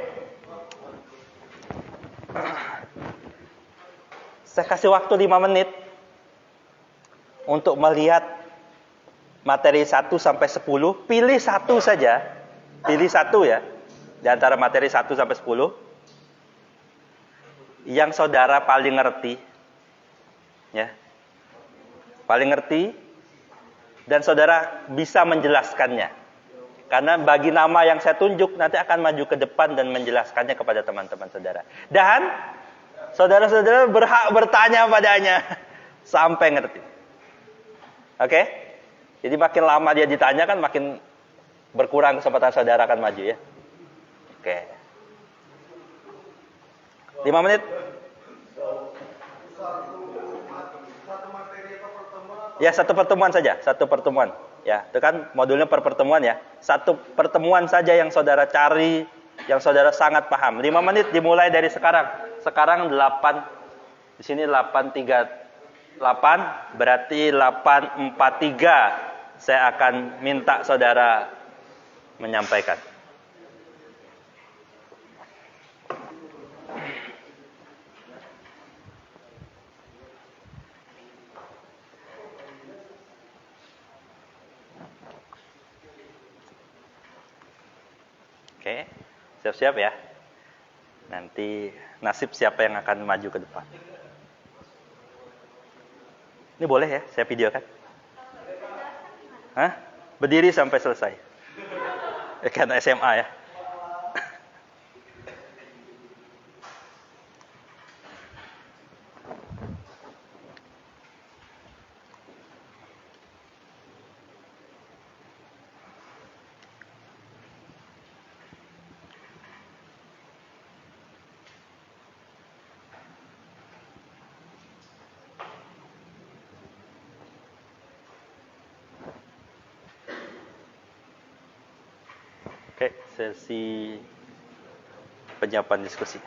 Saya kasih waktu 5 menit untuk melihat materi 1 sampai 10. Pilih satu saja. Pilih satu ya. Di antara materi 1 sampai 10. Yang saudara paling ngerti. Ya. Paling ngerti. Dan saudara bisa menjelaskannya. Karena bagi nama yang saya tunjuk nanti akan maju ke depan dan menjelaskannya kepada teman-teman saudara. Dan saudara-saudara berhak bertanya padanya sampai ngerti. Oke? Jadi makin lama dia ditanya kan makin berkurang kesempatan saudara akan maju ya. Oke. 5 menit. Satu materi atau pertemuan? Ya, satu pertemuan saja, satu pertemuan. Ya, itu kan modulnya per pertemuan ya. Satu pertemuan saja yang saudara cari, yang saudara sangat paham. 5 menit dimulai dari sekarang. Sekarang 8, di sini 8.38, berarti 8.43. Saya akan minta saudara menyampaikan. Oke, siap-siap ya. Nanti nasib siapa yang akan maju ke depan. Ini boleh ya, saya videokan. Hah? Berdiri sampai selesai. Kan SMA ya. Oke, sesi penyiapan diskusi.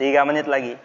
Tiga menit lagi.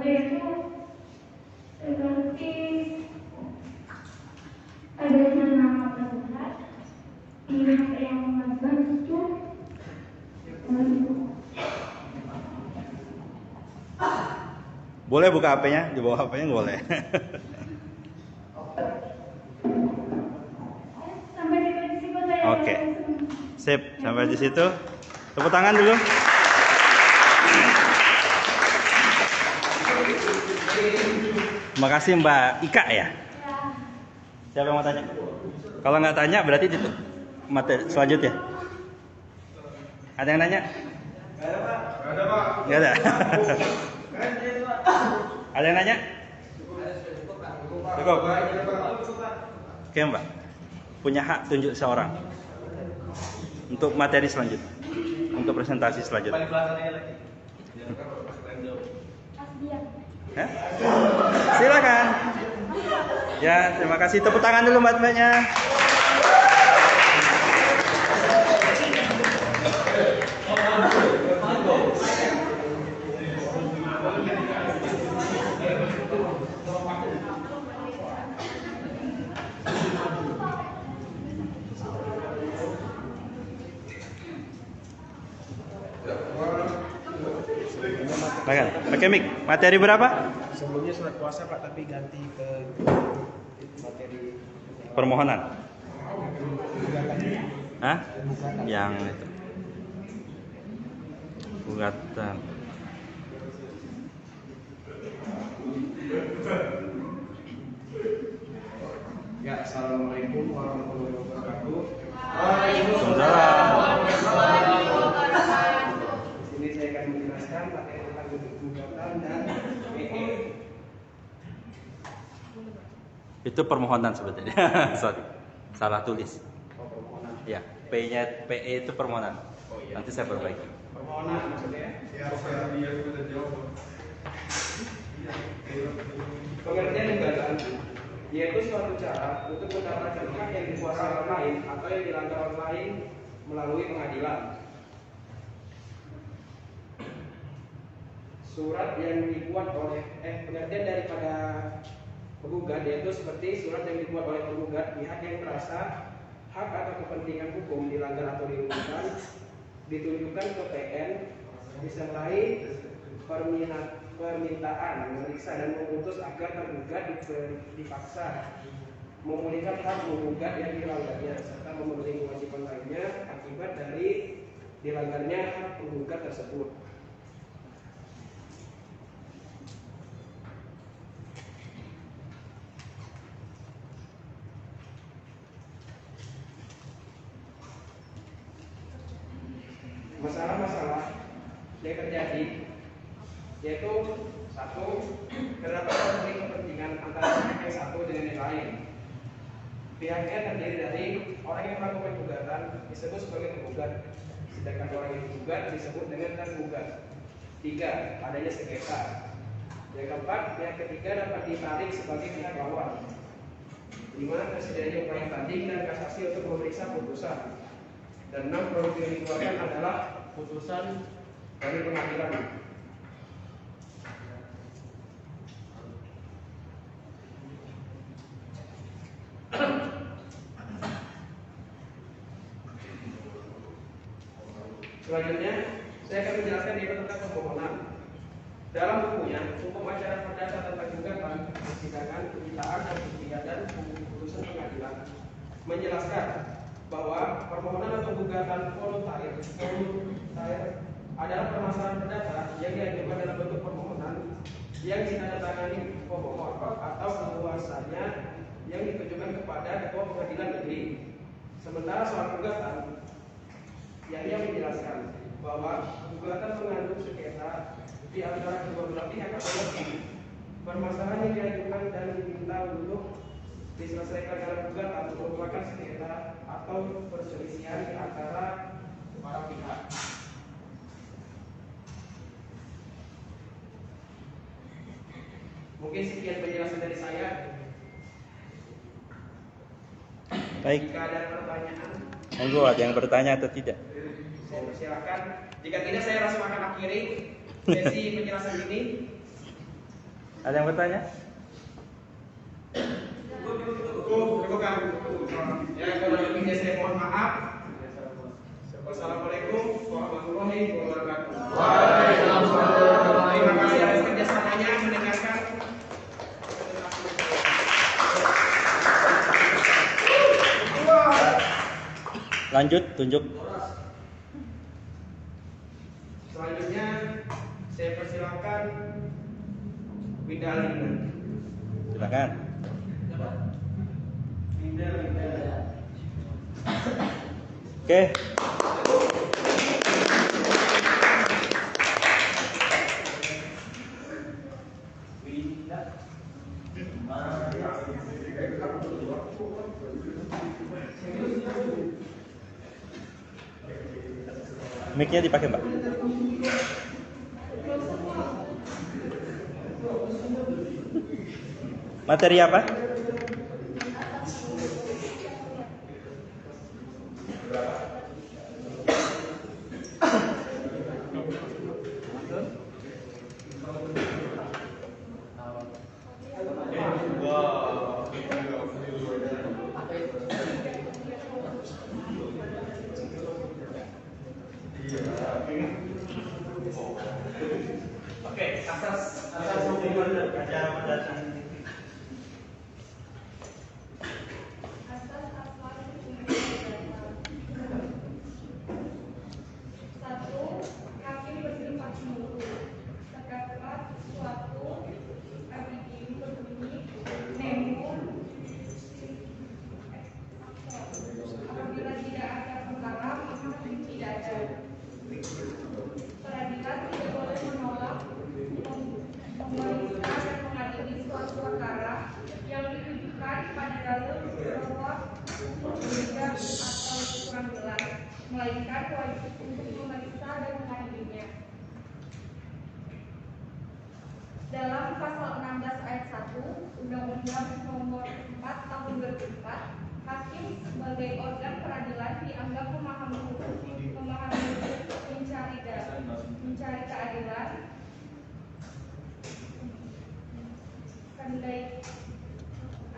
yaitu seperti adanya nama tergugat, pihak yang membantu, Boleh buka HP-nya, di bawah HP-nya nggak boleh. sampai di situ saya. Oke. Sip, sampai di situ. Tepuk tangan dulu. Terima kasih Mbak Ika ya. Siapa yang mau tanya? Kalau nggak tanya berarti itu materi selanjutnya. Ada yang nanya? Nggak ada. Ada yang nanya? Cukup. Oke Mbak. Punya hak tunjuk seorang untuk materi selanjutnya, untuk presentasi selanjutnya. Hah? Silakan. Ya, terima kasih. Tepuk tangan dulu mbak-mbaknya. Pakai mic. Materi berapa? Sebelumnya surat kuasa Pak, tapi ganti ke materi Permohonan. gugatan. Hah? Yang itu. Gugatan. Ya, assalamualaikum warahmatullahi wabarakatuh. Waalaikumsalam. Di sini saya akan menjelaskan materi tentang gugatan dan PE. Itu permohonan sebetulnya. Sorry, salah tulis. Oh, permohonan. Ya, P-nya PE itu permohonan. Nanti saya perbaiki. Permohonan maksudnya. Ya, saya dia sudah jawab. Pengertian gugatan yaitu suatu cara untuk mendapatkan hak yang dikuasai orang lain atau yang dilanggar orang lain melalui pengadilan. Surat yang dibuat oleh pengertian daripada penggugat yaitu seperti surat yang dibuat oleh penggugat pihak yang merasa hak atau kepentingan hukum dilanggar atau dirugikan ditunjukkan ke PN disertai permintaan memeriksa dan memutus agar tergugat dipaksa memulihkan hak menggugat yang dilanggarnya serta memenuhi kewajiban lainnya akibat dari dilanggarnya hak penggugat tersebut. Masalah-masalah yang terjadi yaitu satu, terdapat konflik kepentingan antara pihak yang satu dengan yang lain. Pihaknya terdiri dari orang yang melakukan gugatan disebut sebagai penggugat, sedangkan orang yang digugat disebut dengan tergugat. Tiga, adanya sengketa. Yang keempat, pihak ketiga dapat ditarik sebagai pihak lawan. Lima, tersedianya upaya banding dan kasasi untuk memeriksa putusan. Dan 6, produk yang dikeluarkan adalah putusan dari pengadilan. Selanjutnya, saya akan menjelaskan tentang permohonan. Dalam bukunya, Hukum Acara Perdata tentang Gugatan, Persidangan, Permintaan dan Persidangan Putusan Pengadilan menjelaskan bahwa permohonan atau gugatan voluntair adalah permasalahan perdata yang diajukan dalam bentuk permohonan yang ditandatangani pemohon atau kuasanya yang ditujukan kepada ketua pengadilan negeri. Sementara soal gugatan, yang menjelaskan bahwa gugatan mengandung sengketa di antara kedua belah pihak atau lebih. Permasalahan yang diajukan dan diminta untuk diselesaikan dalam gugatan merupakan sengketa atau perselisihan di antara para pihak. Mungkin sekian penjelasan dari saya. Baik. Jika ada pertanyaan, Monggo, ada yang bertanya atau tidak? saya persilakan. Jika tidak, saya langsung akan akhiri sesi penjelasan ini. Ada yang bertanya? Ya, kalau lebihnya saya mohon maaf. Wassalamualaikum warahmatullahi wabarakatuh. Terima kasih atas kerjasamanya mendengarkan. Lanjut, tunjuk. Selanjutnya saya persilakan Winda Alina. Silakan. Oke. Mic-nya dipakai, Mbak. Materi apa? Oke, asas hukum acara perdata. Asas asal hukum perdata. 1. Hakim bersifat menurut terdapat suatu adidim berbunyi nemo apabila tidak ada perkara maka hakim tidak ada. Peradilan tidak boleh menolak, memeriksa dan mengadili suatu perkara yang ditujukan pada dalil bahwa berbeda atau kurang jelas, melainkan wajib untuk memeriksa dan mengadilinya. Dalam pasal 16 ayat 1 Undang-Undang Nomor 4 Tahun 2004, hakim sebagai organ peradilan dianggap memahami hukum, mencari keadilan.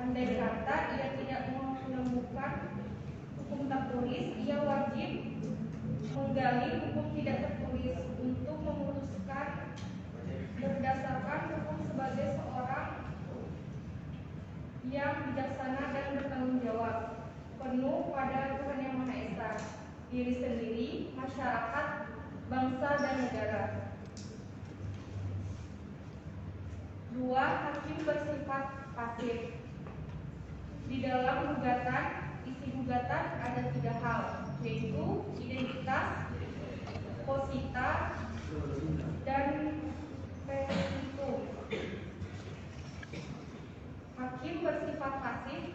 Andai kata ia tidak menemukan hukum tertulis, ia wajib menggali hukum tidak tertulis untuk memutuskan berdasarkan hukum sebagai seorang yang bijaksana dan bertanggung jawab penuh pada Tuhan Yang Maha Esa, diri sendiri, masyarakat, bangsa dan negara. 2. Hakim bersifat pasif. Di dalam gugatan, isi gugatan ada 3 hal, yaitu identitas, posita, dan petitum. Hakim bersifat pasif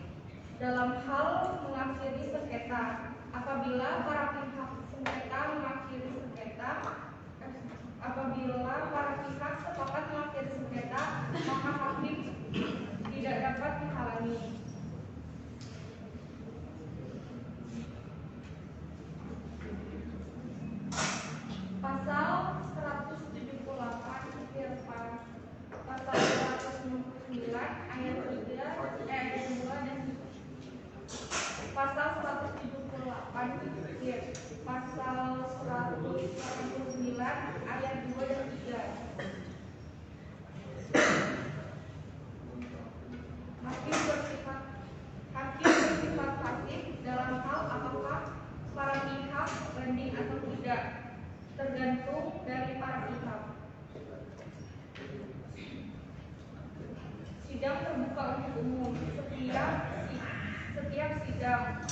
dalam hal mengakhiri sengketa. Apabila para pihak sengketa mengakhiri sengketa, apabila para pihak sepakat mengakhiri sengketa, maka hakim tidak dapat menghalangi. Pasal 178 pasal 169 ayat 2 dan pasal 178 pasal 189 ayat 2 dan 3. Hakim bersifat pasif dalam hal apakah para pihak banding atau tidak, tergantung dari para pihak. Sidang terbuka untuk umum. Setiap sidang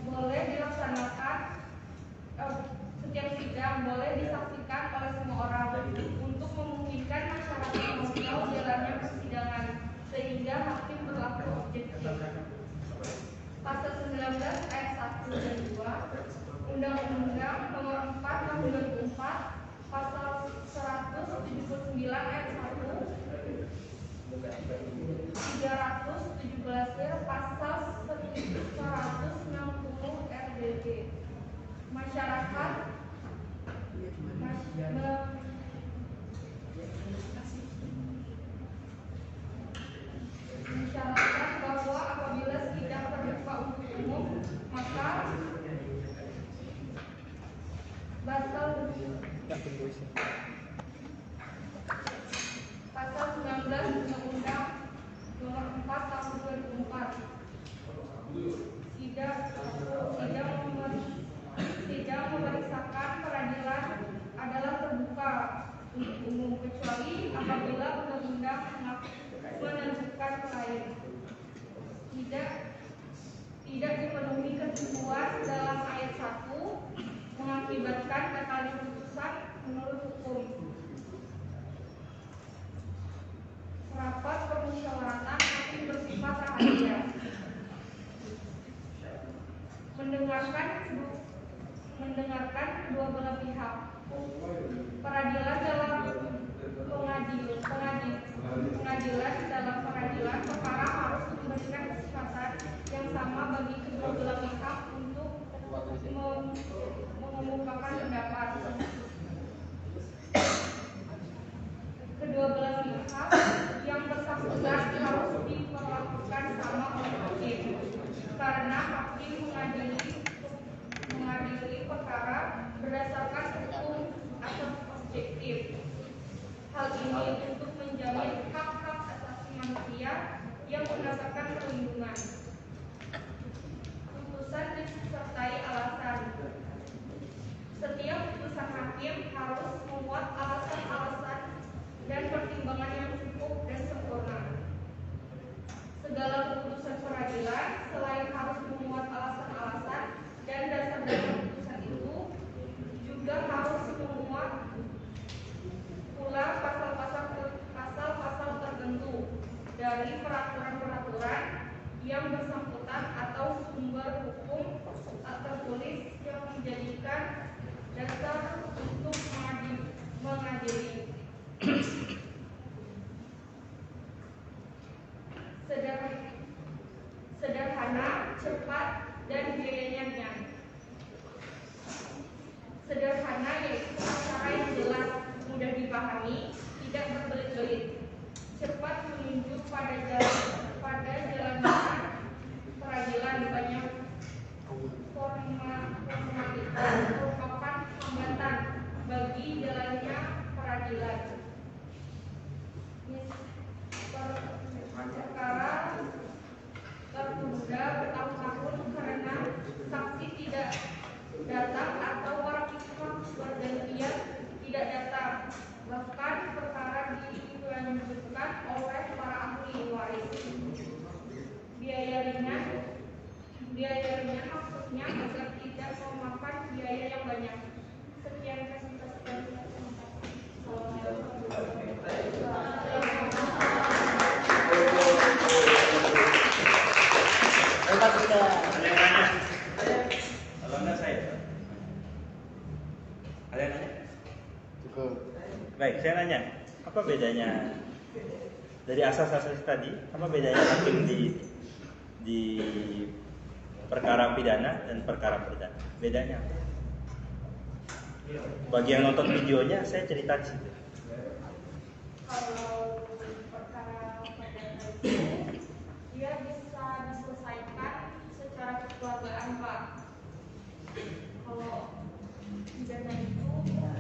boleh dilaksanakan. Setiap sidang boleh disaksikan oleh semua orang untuk memungkinkan masyarakat memantau jalannya persidangan sehingga hakim berlaku objektif. Pasal 19 ayat 1 dan 2 Undang-Undang Nomor 4 Tahun 2004, pasal 179 ayat 1, 317 pasal 160 RDG. Masyarakat Pasal 19 Undang-Undang Nomor 4 Tahun 2004 sidang memeriksakan peradilan adalah terbuka untuk umum kecuali apabila undang-undang menentukan lain. Tidak dipenuhi ketentuan dalam ayat 1 mengakibatkan batalnya putusan menurut hukum. Rapat permusyawaratan hakim bersifat rahasia. Mendengarkan kedua belah pihak. Peradilan dalam pengadilan perkara harus memberikan kesempatan yang sama bagi kedua belah pihak untuk mengemukakan pendapat. Kedua belah pihak yang bersangkutan harus diperlakukan sama oleh hakim, karena hakim mengadili perkara berdasarkan hukum asas objektif. Hal ini untuk menjamin hak-hak asasi manusia yang mendapatkan perlindungan. Putusan disertai alasan. Setiap putusan hakim harus memuat alasan-alasan dan pertimbangan yang cukup dan sempurna. Segala keputusan peradilan selain harus memuat alasan-alasan dan dasar-dasar putusan itu juga harus memuat pula pasal-pasal tertentu dari peraturan-peraturan yang bersangkutan atau sumber hukum tak tertulis yang menjadikan dasar untuk mengadili. Sederhana, cepat, dan biayanya ringan. Sederhana yaitu cara yang jelas, mudah dipahami, tidak berbelit-belit. Cepat menunjuk pada jalannya peradilan, banyak formalitas merupakan hambatan bagi jalannya peradilan. Perkara tertunda bertahun-tahun karena saksi tidak datang atau orang pihak bergantian tidak datang. Bahkan perkara dilanjutkan oleh para ahli waris. Biaya ringan maksudnya agar tidak memakan biaya yang banyak. Sekian kasih. Ada yang nanya? Kalau enggak saya. Ada yang nanya? Cukup. Baik, saya nanya. Apa bedanya dari asas-asas tadi? Apa bedanya hakim di perkara pidana dan perkara perdata? Bedanya apa? Bagi yang nonton videonya, saya cerita di situ. Kalau perkara perdata itu dia bisa diselesaikan secara kekeluargaan, Pak. Kalau pidana itu dia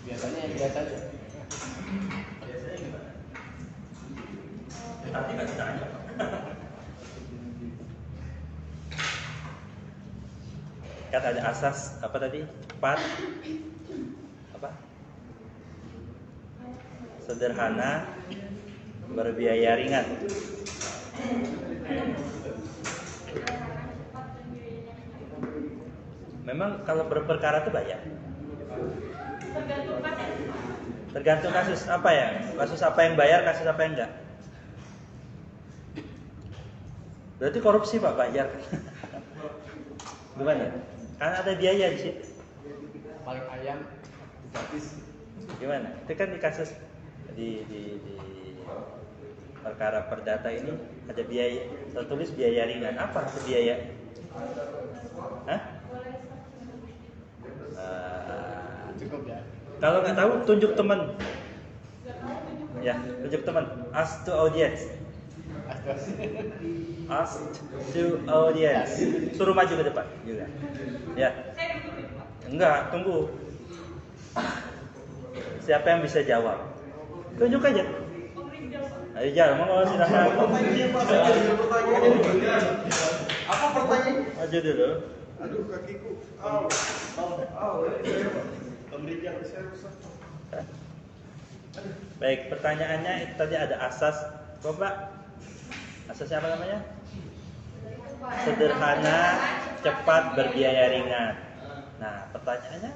Biasanya yang biasa aja. Biasanya gimana? Nanti kasih tanya. Kata ada asas apa tadi? 4 apa? Sederhana, berbiaya ringan. Memang kalau berperkara itu bayar. Tergantung kasus apa ya? Kasus apa yang bayar, kasus apa yang enggak? Berarti korupsi Pak bayar. Gimana? Karena ada biaya di situ. Paling ayam gratis. Gimana? Itu kan di kasus di perkara perdata ini ada biaya, tertulis biaya ringan. Apa itu biaya? Hah? Cukup ya. Kalau nggak tahu tunjuk teman. Ya, tunjuk teman. Ask to audience. Ask to audience. Suruh maju ke depan juga. Ya. Enggak, tunggu. Siapa yang bisa jawab? Tunjuk aja. Ayo jawab, mau silakan. Apa pertanyaan? Maju dulu. Aduh kakiku. Pemberian saya rusak. Baik, pertanyaannya itu tadi ada asas. Coba asasnya apa namanya? Sederhana, cepat, berbiaya ringan. Nah, pertanyaannya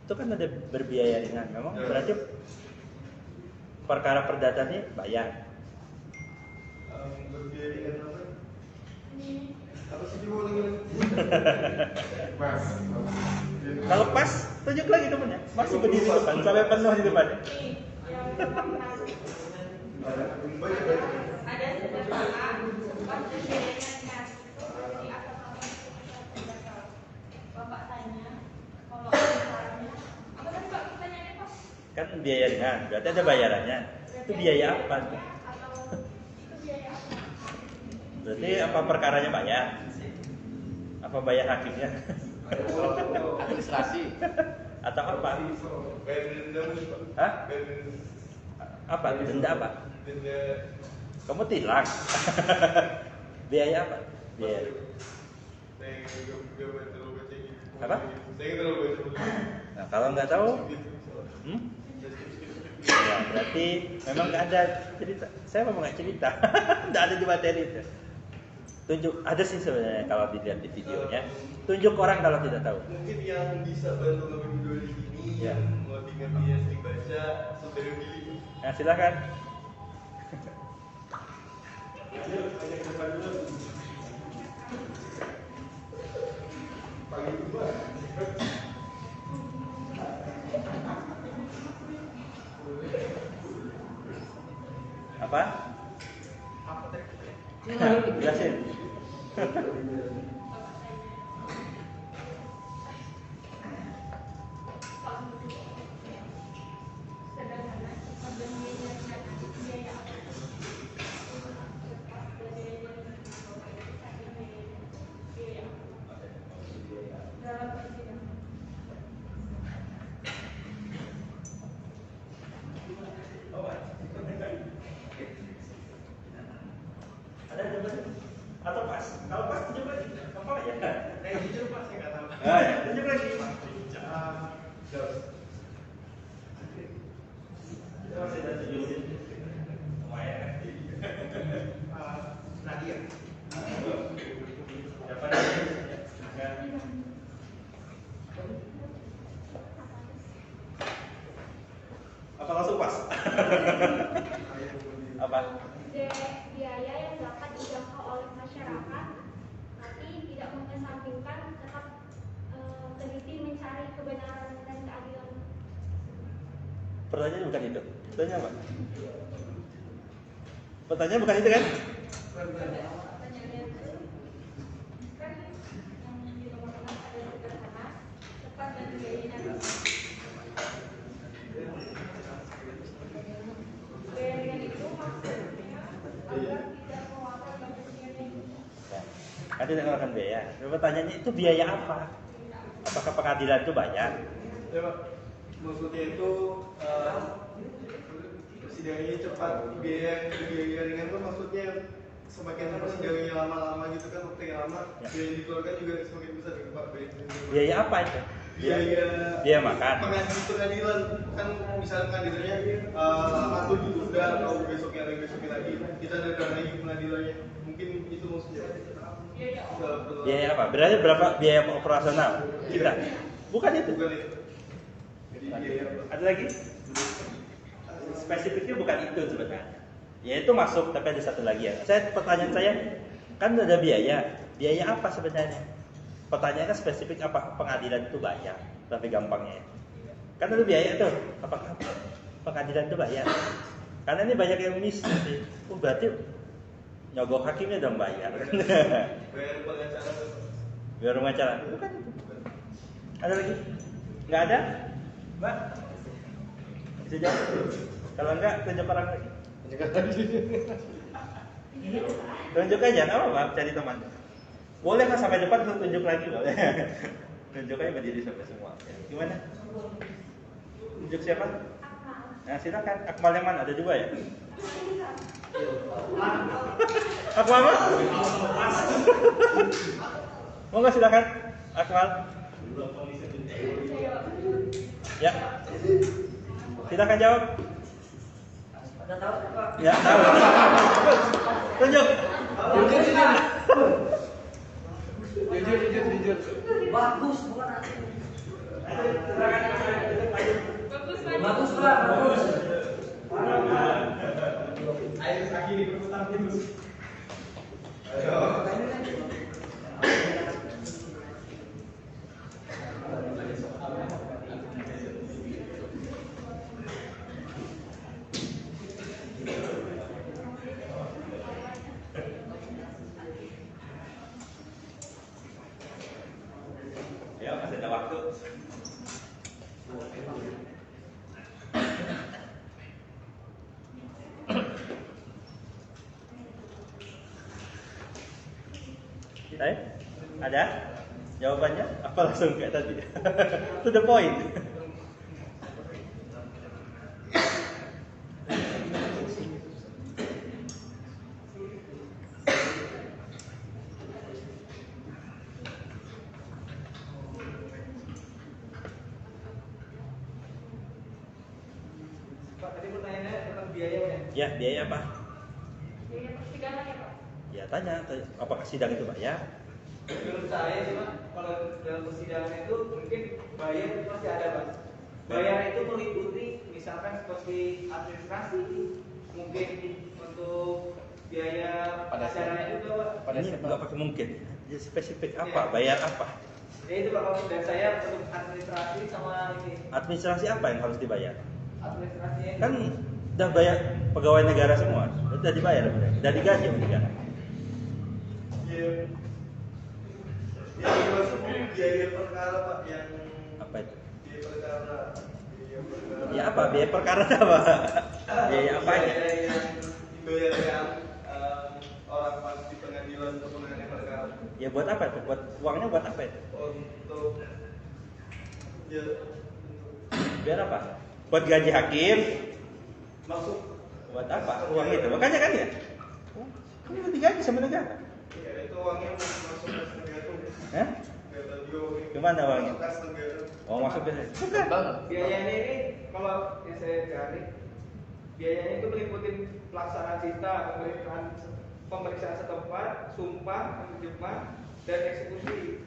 itu kan ada berbiaya ringan. Memang berarti perkara perdata ini bayar. Berbiaya ringan apa? Apa sih juga lagi? Mas. Kalau pas, tunjuk lagi temennya. Masih berdiri di depan, sampai penuh di depan. Ada sederhana, cepat, berbiaya ringan. Jadi apa sama Bapak tanya, kalau misalnya, apa tadi Pak pertanyaannya Pak? Kan biaya ringan, berarti ada bayarannya. Itu biaya apa? Atau itu biaya apa? Berarti apa perkaranya bayar? Apa bayar hakimnya? Administrasi. Atau apa? Bayar denda Pak. Hah? Bayar denda. Apa? Denda apa? Denda. Kamu tilang. Biaya apa? Biaya. Saya nggak terlalu baca gitu. Apa? Saya nggak terlalu baca. Nah, kalau nggak tahu, ya berarti memang nggak ada cerita. Saya memang nggak cerita. Nggak ada di materi itu. Tunjuk, ada sih sebenarnya kalau dilihat di videonya. Tunjuk orang kalau tidak tahu. Mungkin yang bisa bantu ngambil video di sini, Ya. yang ngerti yang sering baca, saudara Billy. Nah, silakan. Pagi dua. Apa? Apa tadi? Jelasin. Sederhana, cepat, berbiaya ringan. Biaya apa? Cepat, berbiaya ringan. Biaya apa? Dalam persidangan. Ada jawabannya? Atau pas? Kalau pas tunjuk lagi. Apa ya? Jujur Pak, saya nggak tahu. Ah, ya, tunjuk lagi. Jos. Kita masih ada tunjukin. Lumayan. Nadia. Siapa namanya? Apa langsung pas? Apa? Biaya yang dapat dijangkau oleh masyarakat, tapi tidak mengesampingkan tetap teliti mencari kebenaran dan keadilan. Pertanyaan bukan itu. Pertanyaan apa? Pertanyaan bukan itu kan? Pertanyaannya itu kan yang di nomor 6 ada sederhana, cepat dan biaya ringan. Biaya ringan itu maksudnya agar tidak memakan budget ini. Ya. Nanti dengarkan biaya. Pertanyaannya itu biaya apa? Apakah pengadilan itu bayar? Ya Pak, maksudnya itu persidangannya cepat, biaya ringan itu maksudnya semakin persidangannya lama-lama gitu kan, waktu yang lama, Ya. biaya yang dikeluarkan juga semakin besar gitu Pak. Biaya apa itu? Biaya makan. Pengadilan kan misalnya pengadilannya lama tuh ditunda atau besoknya lagi kita datang lagi ke pengadilannya, mungkin itu maksudnya. Biaya apa? Berarti berapa biaya operasional kita? Bukan itu. Bukan itu. Jadi biaya apa? Ada lagi? Spesifiknya bukan itu sebenarnya. Ya itu masuk, tapi ada satu lagi ya. Pertanyaan saya, kan ada biaya. Biaya apa sebenarnya? Pertanyaannya spesifik apa? Pengadilan itu bayar. Tapi gampangnya. Kan ada biaya tuh. Apakah pengadilan itu bayar? Karena ini banyak yang miss nanti. Berarti nyogok hakimnya dong bayar. Bayar pengacara. Biar pengacara. Bukan itu. Ada lagi? Nggak ada? Mbak? Bisa jawab? Kalau enggak, tunjuk orang lagi. Tunjuk aja, nggak apa-apa, cari teman. Boleh nggak sampai depan tunjuk lagi boleh. Tunjuk aja berdiri sampai semua. Gimana? Tunjuk siapa? Nah silakan. Akmal yang mana? Ada 2 ya? Akmal apa? Mau nggak silakan? Akmal. Ya. Silakan jawab. Ya, tahu. Tunjuk. Jujur. Bagus, bukan aku. Bagus, Pak. Bagus. Ayo kaki di perpustakaan terus. Ayo. Ya, masih ada waktu. Ada? Jawabannya? Apa langsung kayak tadi? To the point. Pak, tadi pertanyaannya tentang biaya ya? Ya, biaya apa? Biaya persidangan ya Pak? Ya tanya, apakah sidang itu bayar? Menurut saya sih Pak, kalau dalam persidangan itu mungkin bayar itu pasti ada Pak. Bayar itu meliputi misalkan seperti administrasi, mungkin untuk biaya acaranya juga Pak. Ini nggak pakai mungkin. Ya, spesifik apa? Bayar apa? Ya itu Pak, kalau dan saya untuk administrasi sama ini Administrasi apa yang harus dibayar? administrasinya itu. Kan udah bayar pegawai negara semua, udah dibayar, udah digaji oleh negara. Iya. Yang dimaksud biaya perkara Pak yang Apa itu? biaya perkara. Ya apa? Biaya perkara apa? Biaya apa aja? Biaya yang dibayarkan orang pas di pengadilan untuk menangani perkara. Ya buat apa itu? Buat uangnya buat apa itu? Untuk ya Biar apa? Buat gaji hakim? masuk Buat apa? Uang itu? Makanya kan ya? Kan udah digaji sama negara. ya itu uangnya masuk kas negara. Hah? Nggak tahu juga uangnya. Gimana uangnya? Masuk kas negara. Oh masuk ke bukan. Biayanya ini kalau yang saya cari biayanya itu meliputi pelaksanaan sita, pemeriksaan setempat, sumpah, penerjemah, dan eksekusi.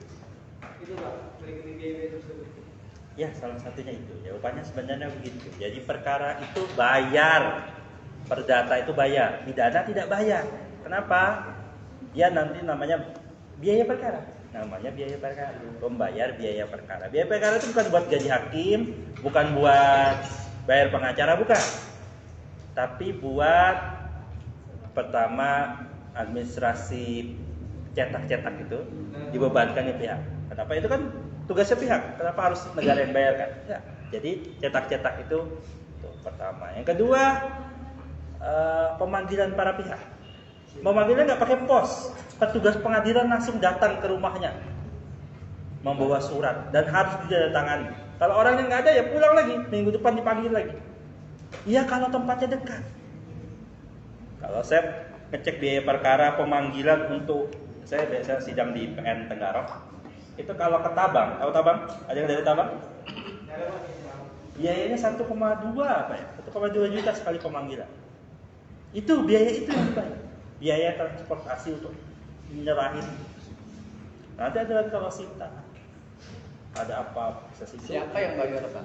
Itu Pak, meliputi biaya tersebut. Ya salah satunya itu. Jawabannya sebenarnya begitu. Jadi perkara itu bayar. Perdata itu bayar. Pidana tidak bayar. Kenapa? Ya nanti namanya biaya perkara. Namanya biaya perkara. Pembayar biaya perkara. Biaya perkara itu bukan buat gaji hakim, bukan buat bayar pengacara, bukan. Tapi buat pertama administrasi cetak-cetak itu dibebankan ke pihak. Kenapa? Itu kan tugasnya pihak. Kenapa harus negara yang bayarkan? Ya. Jadi cetak-cetak itu pertama. Yang kedua pemanggilan para pihak. Memanggilnya nggak pakai pos. Petugas pengadilan langsung datang ke rumahnya, membawa surat dan harus ditandatangani. Kalau orang yang nggak ada ya pulang lagi. Minggu depan dipanggil lagi. Iya kalau tempatnya dekat. Kalau saya ngecek biaya perkara pemanggilan untuk saya biasa sidang di PN Tenggarong. Itu kalau ke Tabang, tahu Tabang? Ada yang dari Tabang? Biayanya 1,2 apa ya? 1,2 juta sekali pemanggilan. Itu biaya itu yang dibayar. Biaya transportasi untuk menyerahin. Nanti ada lagi kalau sita. Ada apa? Siapa yang bayar Pak?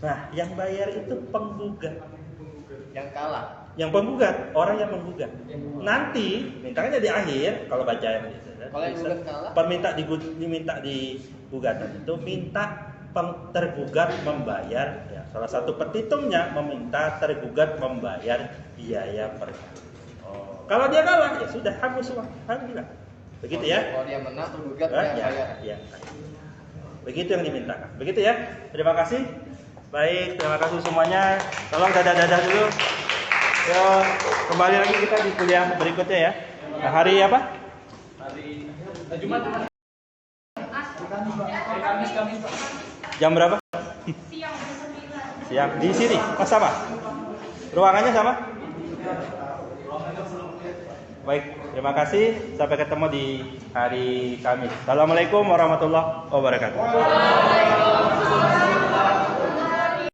Nah, yang bayar itu penggugat. Yang kalah. Yang penggugat, orang yang menggugat. Nanti mintanya di akhir kalau baca yang Kalau yang gugat kalah? diminta di gugatan itu minta tergugat membayar ya, salah satu petitumnya meminta tergugat membayar biaya perkara. Kalau dia kalah ya sudah habis uang, alhamdulillah. Begitu ya? Kalau dia menang tergugat Ya, dia bayar. ya. Begitu yang dimintakan. Begitu ya. Terima kasih. Baik, terima kasih semuanya. Tolong dadah-dadah dulu. Ya, kembali lagi kita di kuliah berikutnya ya. Nah, hari apa? Jumat. Kamis. Jam berapa? Siang jam 9. Siang. Di sini. Pas sama? Ruangannya sama? Baik, terima kasih. Sampai ketemu di hari Kamis. Assalamualaikum warahmatullahi wabarakatuh.